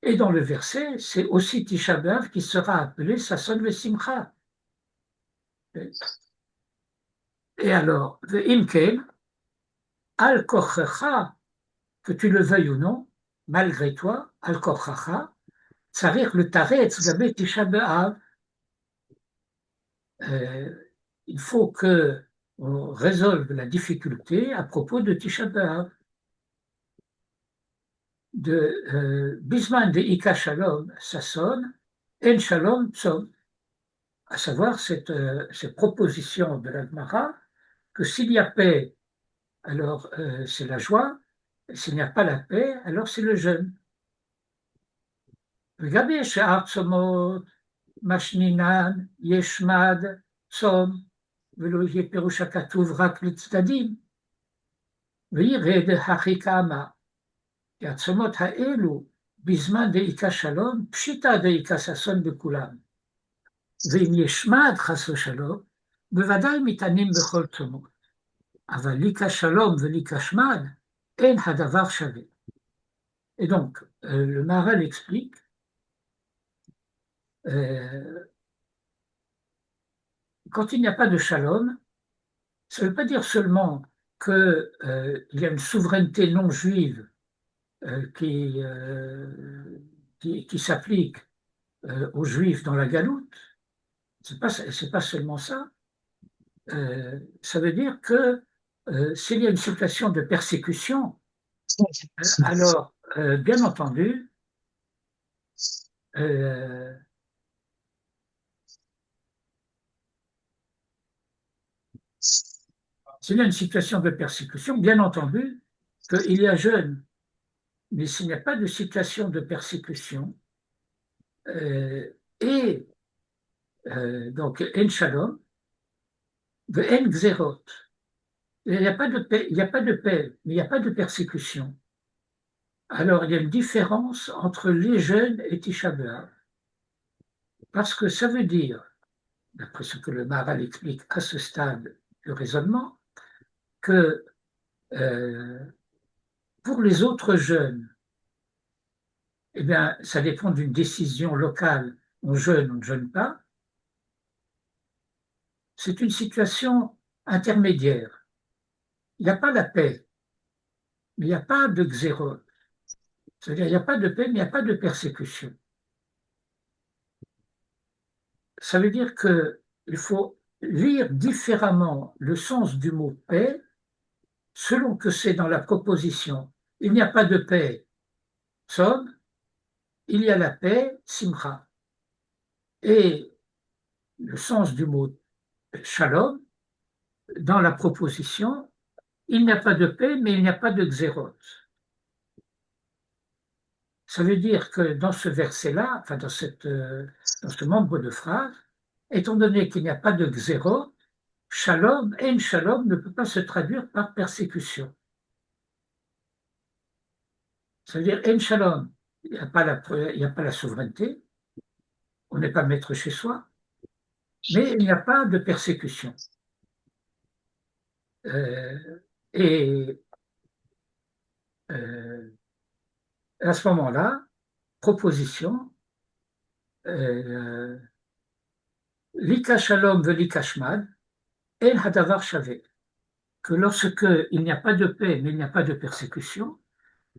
Et dans le verset, c'est aussi Tisha B'Av qui sera appelé Sasson Vesimcha. Et alors, Ve'imken, al kochecha, que tu le veuilles ou non, malgré toi, al kochecha, tzarich le taretz gabe Tisha B'Av. Il faut que on résolve la difficulté à propos de Tisha B'Av. De Bisman de Ika Shalom, ça sonne, En Shalom Tzom, à savoir cette proposition de la Gemara que s'il y a paix, alors c'est la joie, et s'il n'y a pas la paix, alors c'est le jeûne. Regardez, She'ar Tzomot, Mashninan, Yeshmad, Tzom, Velo yeh Perush HaKatuv rak l'tzdadim, V'yired hachikama. Yatzomot ha'elu, bizman de'ika shalom, pshita de'ika sason bekoulam. Ve'im yeshmad chaso shalom, bevadai mitanim bechol tzomot. Aval lika shalom ve'lika shmad, en hadavar shavet. Et donc, le Maharal explique quand il n'y a pas de shalom, ça ne veut pas dire seulement qu'il y a une souveraineté non juive qui s'applique aux Juifs dans la Galoute, c'est pas seulement ça. Ça veut dire que s'il y a une situation de persécution, alors, bien entendu, s'il y a une situation de persécution, bien entendu, qu'il y a jeûne. Mais s'il n'y a pas de situation de persécution, Et donc, en shalom, en gzerot. Il n'y a pas de paix, il n'y a pas de paix, mais il n'y a pas de persécution. Alors, il y a une différence entre les jeûnes et Tisha B'Av. Parce que ça veut dire, d'après ce que le Maharal explique à ce stade du raisonnement, que pour les autres jeûnes, eh bien, ça dépend d'une décision locale. On jeûne, on ne jeûne pas. C'est une situation intermédiaire. Il n'y a pas la paix, mais il n'y a pas de xéro. C'est-à-dire, il n'y a pas de paix, mais il n'y a pas de persécution. Ça veut dire qu'il faut lire différemment le sens du mot paix selon que c'est dans la proposition. Il n'y a pas de paix, tzom, il y a la paix, simcha. Et le sens du mot shalom, dans la proposition, il n'y a pas de paix, mais il n'y a pas de xérot. Ça veut dire que dans ce verset-là, enfin dans ce membre de phrase, étant donné qu'il n'y a pas de xérot, shalom, en shalom ne peut pas se traduire par persécution. Ça veut dire en shalom, il n'y a pas la souveraineté, on n'est pas maître chez soi, mais il n'y a pas de persécution. Et à ce moment-là, proposition, lika shalom velika shmad, el hadavar shavet, que lorsque il n'y a pas de paix, mais il n'y a pas de persécution,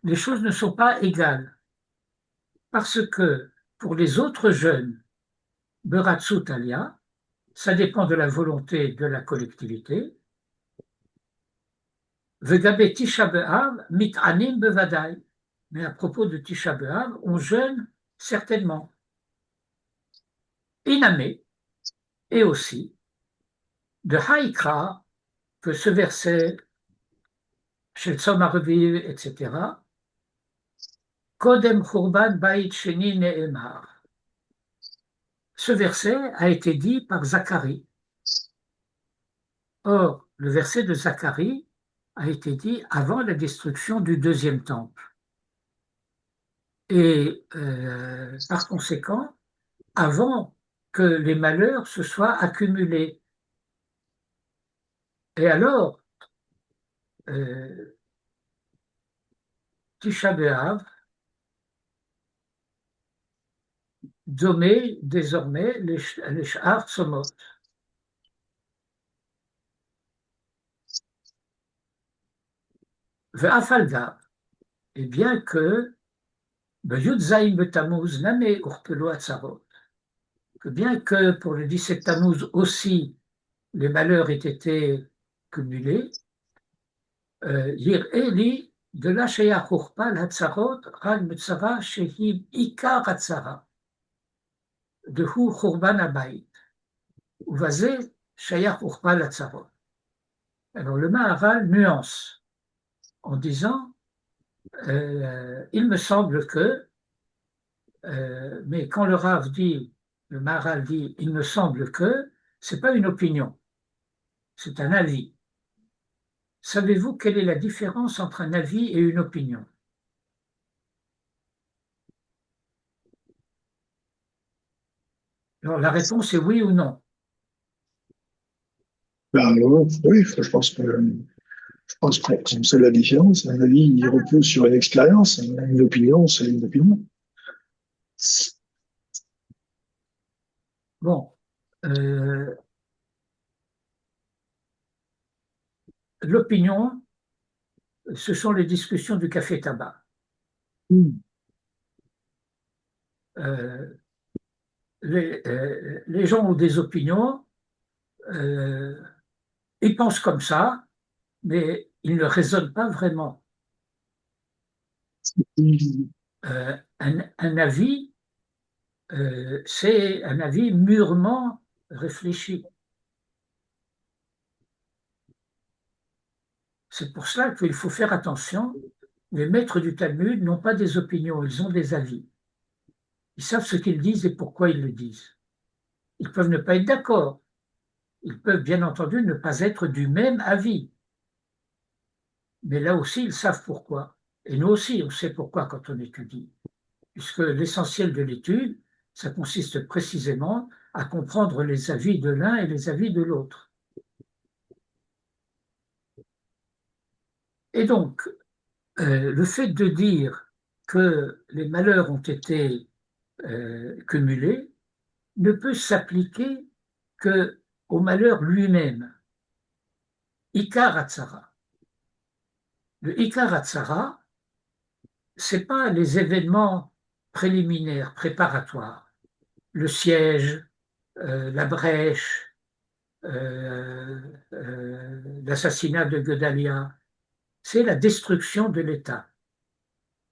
les choses ne sont pas égales. Parce que pour les autres jeunes, beratzut alia, ça dépend de la volonté de la collectivité. Vegabe Tisha B'Av mit'anim bevadai. Mais à propos de Tisha B'Av, on jeûne certainement. Inamé, et aussi, de Haïkra, que ce verset, chez le Tzom HaReviv, etc., Kodem Churban Bait Sheni Ne'emar. Ce verset a été dit par Zacharie. Or, le verset de Zacharie a été dit avant la destruction du deuxième temple. Et par conséquent, avant que les malheurs se soient accumulés. Et alors, Tisha B'Av, Domé désormais les Sh'ar Tzomot. Ve'afalga, et bien que Yud Zayin B'Tammuz Namé Urpelo Atzarot, que bien que pour le 17 Tammuz aussi les malheurs aient été cumulés, Yir Eli de la Sheyach Urpa l'Atzarot Ral Metzara Shehim Ikar Atzara de Hu Churban Abayit Uvazé Sheyach Urpa l'Atzarot. Alors le Maharal nuance en disant il me semble que, mais quand le Rav dit, le Maharal dit, il me semble que, c'est pas une opinion, c'est un avis. Savez-vous quelle est la différence entre un avis et une opinion? Alors la réponse est oui ou non. Ben, oui, je pense qu'on sait la différence. Un avis, il repose sur une expérience. Une opinion, c'est une opinion. Bon, l'opinion, ce sont les discussions du café-tabac. Les gens ont des opinions, ils pensent comme ça, mais ils ne raisonnent pas vraiment. Un avis, c'est un avis mûrement réfléchi. C'est pour cela qu'il faut faire attention. Les maîtres du Talmud n'ont pas des opinions, ils ont des avis. Ils savent ce qu'ils disent et pourquoi ils le disent. Ils peuvent ne pas être d'accord. Ils peuvent bien entendu ne pas être du même avis. Mais là aussi, ils savent pourquoi. Et nous aussi, on sait pourquoi quand on étudie. Puisque l'essentiel de l'étude, ça consiste précisément à comprendre les avis de l'un et les avis de l'autre. Et donc, le fait de dire que les malheurs ont été cumulés ne peut s'appliquer qu'au malheur lui-même. Ikar Hatzara. Le Ikar Hatzara, ce n'est pas les événements préliminaires, préparatoires, le siège, la brèche, l'assassinat de Guedalia, c'est la destruction de l'État.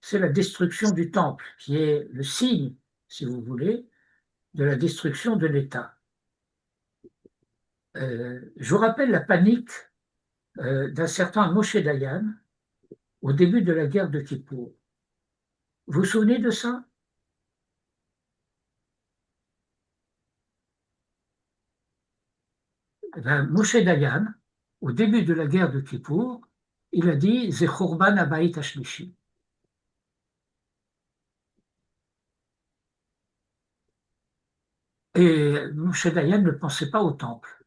C'est la destruction du temple, qui est le signe, si vous voulez, de la destruction de l'État. Je vous rappelle la panique d'un certain Moshe Dayan au début de la guerre de Kippour. Vous vous souvenez de ça? Moshe Dayan, au début de la guerre de Kippour, il a dit Ze Churban Habayit Hashlishi. Et Moshe Dayan ne pensait pas au temple.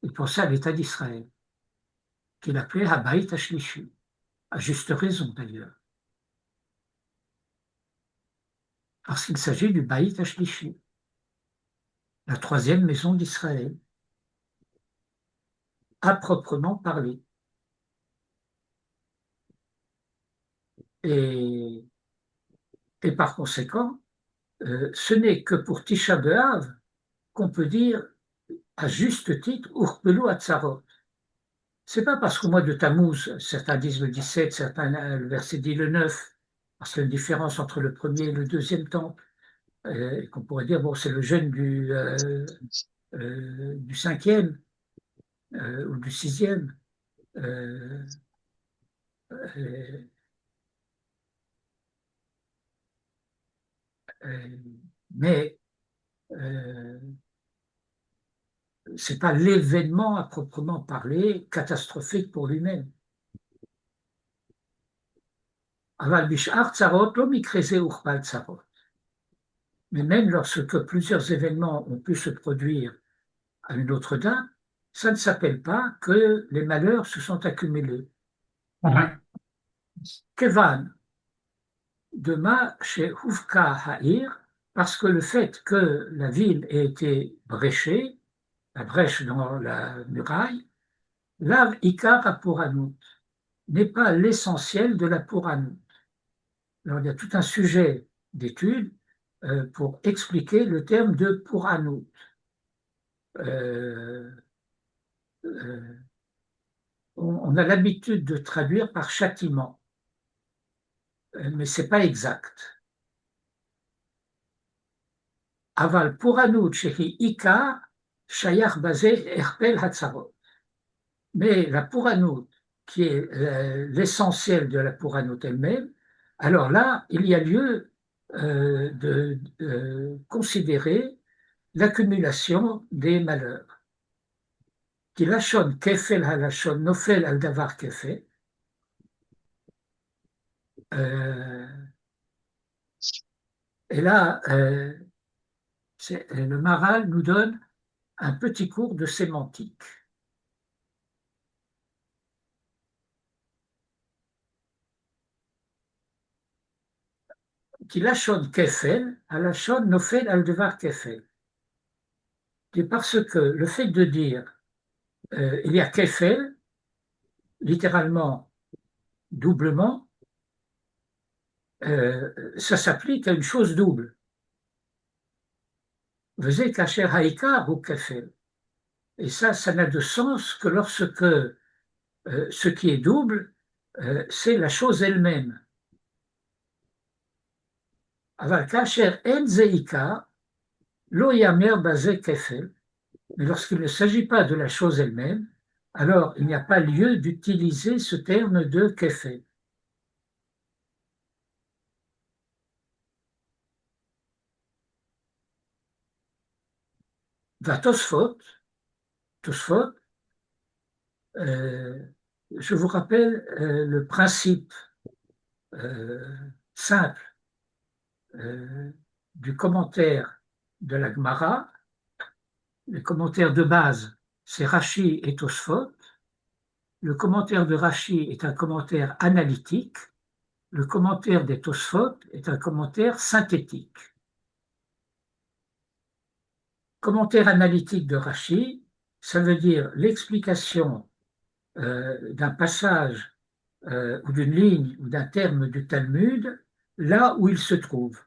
Il pensait à l'État d'Israël, qu'il appelait Habayit Hashlishi, à juste raison d'ailleurs, parce qu'il s'agit du Bayit Hashlishi, la troisième maison d'Israël, à proprement parler. Et par conséquent, ce n'est que pour Tisha B'Av qu'on peut dire à juste titre Urpelu Hatzarot. C'est pas parce qu'au mois de Tammuz, certains disent le 17, certains le verset dit le 9, parce qu'il y a une différence entre le premier et le deuxième temple, qu'on pourrait dire bon c'est le jeûne du cinquième ou du sixième. Euh, euh, euh, mais c'est pas l'événement à proprement parler catastrophique pour lui-même. Aval bishar tzarot lo mikreze uchbal tzarot. Mais même lorsque plusieurs événements ont pu se produire à une autre date, ça ne s'appelle pas que les malheurs se sont accumulés. Kevan, dema chez Hufka Ha'ir, parce que le fait que la ville ait été bréchée, la brèche dans la muraille, Lav Ikar Apuranut, n'est pas l'essentiel de la Puranut. Alors il y a tout un sujet d'étude pour expliquer le terme de Puranut. Euh, euh, on a l'habitude de traduire par châtiment, mais ce n'est pas exact. Aval Puranut shehi Ikar shayach bazeh erpel hatzarot. Mais la Puranut, qui est l'essentiel de la Puranut elle-même, alors là, il y a lieu de considérer l'accumulation des malheurs. Qui lachon kefel halachon nofel al davar kefel. Et là, le Maharal nous donne un petit cours de sémantique. Qui lachon kefel halachon nofel al davar kefel. C'est parce que le fait de dire il y a kefel, littéralement doublement, ça s'applique à une chose double. Veze kacher haikar ou kefel. Et ça n'a de sens que lorsque ce qui est double, c'est la chose elle-même. Aval kacher en zeikar, lo yamer baze kefel. Mais lorsqu'il ne s'agit pas de la chose elle-même, alors il n'y a pas lieu d'utiliser ce terme de kefel. va Tosfot, je vous rappelle le principe simple du commentaire de la Gemara. Les commentaires de base, c'est Rashi et Tosfot. Le commentaire de Rashi est un commentaire analytique. Le commentaire des Tosfot est un commentaire synthétique. Commentaire analytique de Rashi, ça veut dire l'explication d'un passage ou d'une ligne ou d'un terme du Talmud là où il se trouve.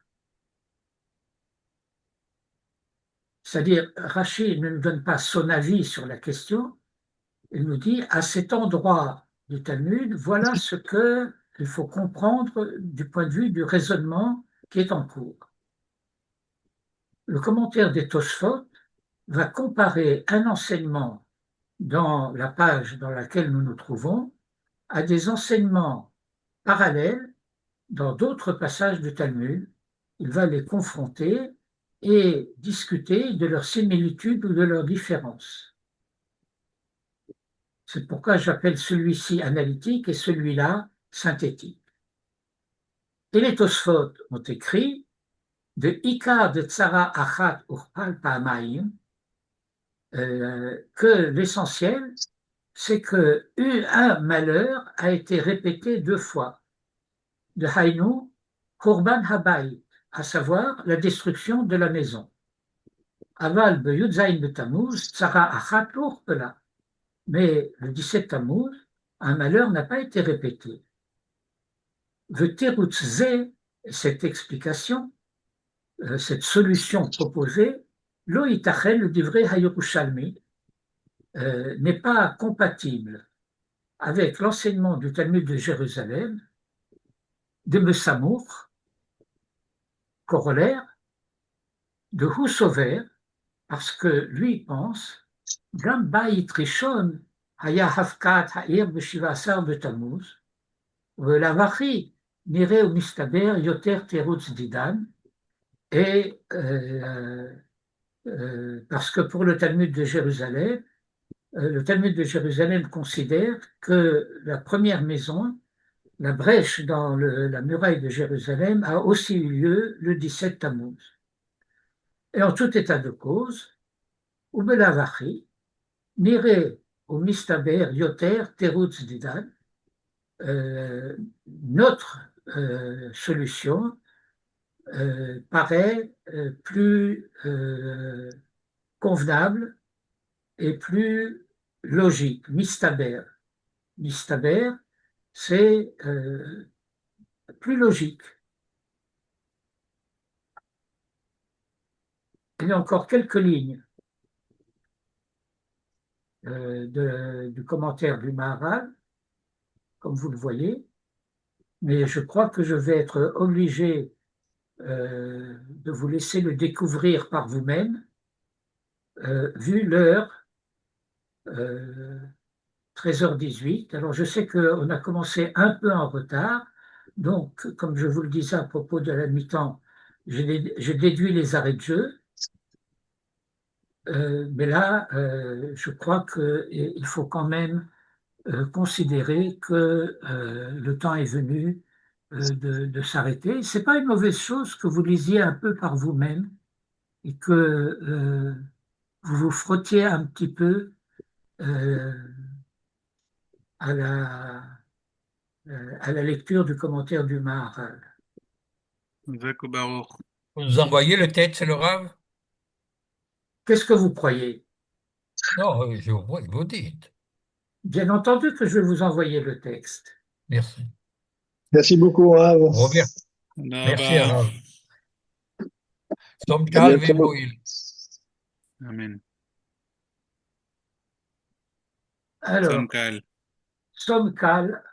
C'est-à-dire, Rashi ne nous donne pas son avis sur la question, il nous dit, à cet endroit du Talmud, voilà ce qu'il faut comprendre du point de vue du raisonnement qui est en cours. Le commentaire des Tosfot va comparer un enseignement dans la page dans laquelle nous nous trouvons à des enseignements parallèles dans d'autres passages du Talmud. Il va les confronter et discuter de leurs similitudes ou de leurs différences. C'est pourquoi j'appelle celui-ci analytique et celui-là synthétique. Et les Tosfot ont écrit de Ikar de Tzara Achat Urpal Pa'amayim que l'essentiel, c'est que un malheur a été répété 2 fois. De Haïnou, Korban Habayit, à savoir la destruction de la maison. Aval Beyudzaïn de Tammuz, Tzara Achat Urpala. Mais le 17 Tammuz, un malheur n'a pas été répété. Veterutz Ze, cette explication, cette solution proposée, Lo Itachel, le divrei HaYerushalmi, n'est pas compatible avec l'enseignement du Talmud de Jérusalem, de Mesamour, corollaire, de Houssover, parce que lui pense, Gam Bayit Rishon Haya Hafkat Ha'ir B'Shivasar B'Tammuz, Velavachi Nire ou Mistaber Yoter Terutz Didan, et parce que pour le Talmud de Jérusalem considère que la première maison, la brèche dans la muraille de Jérusalem, a aussi eu lieu le 17 Tammuz. Et en tout état de cause, Ubelavachi, Nire ou Mistaber Yoter Terutz Didan, notre solution paraît plus convenable et plus logique. Mistaber. Mistaber, c'est plus logique. Il y a encore quelques lignes du commentaire du Maharal, comme vous le voyez, mais je crois que je vais être obligé de vous laisser le découvrir par vous-même, vu l'heure, 13h18. Alors je sais qu'on a commencé un peu en retard, donc comme je vous le disais à propos de la mi-temps, je déduis les arrêts de jeu, mais là, je crois qu'il faut quand même considérer que le temps est venu de s'arrêter. Ce n'est pas une mauvaise chose que vous lisiez un peu par vous-même et que vous vous frottiez un petit peu à la lecture du commentaire du Maharal. Zach Baruch. Vous nous envoyez le texte, le Rav? Qu'est-ce que vous croyez? Non, je vois, vous dites. Bien entendu que je vais vous envoyer le texte. Merci. Merci beaucoup, Rav. Robert, תודה merci רבה. Rav. Tom À Calvin bientôt. Boyle. אמן. Alors, צום קל. Som Kal,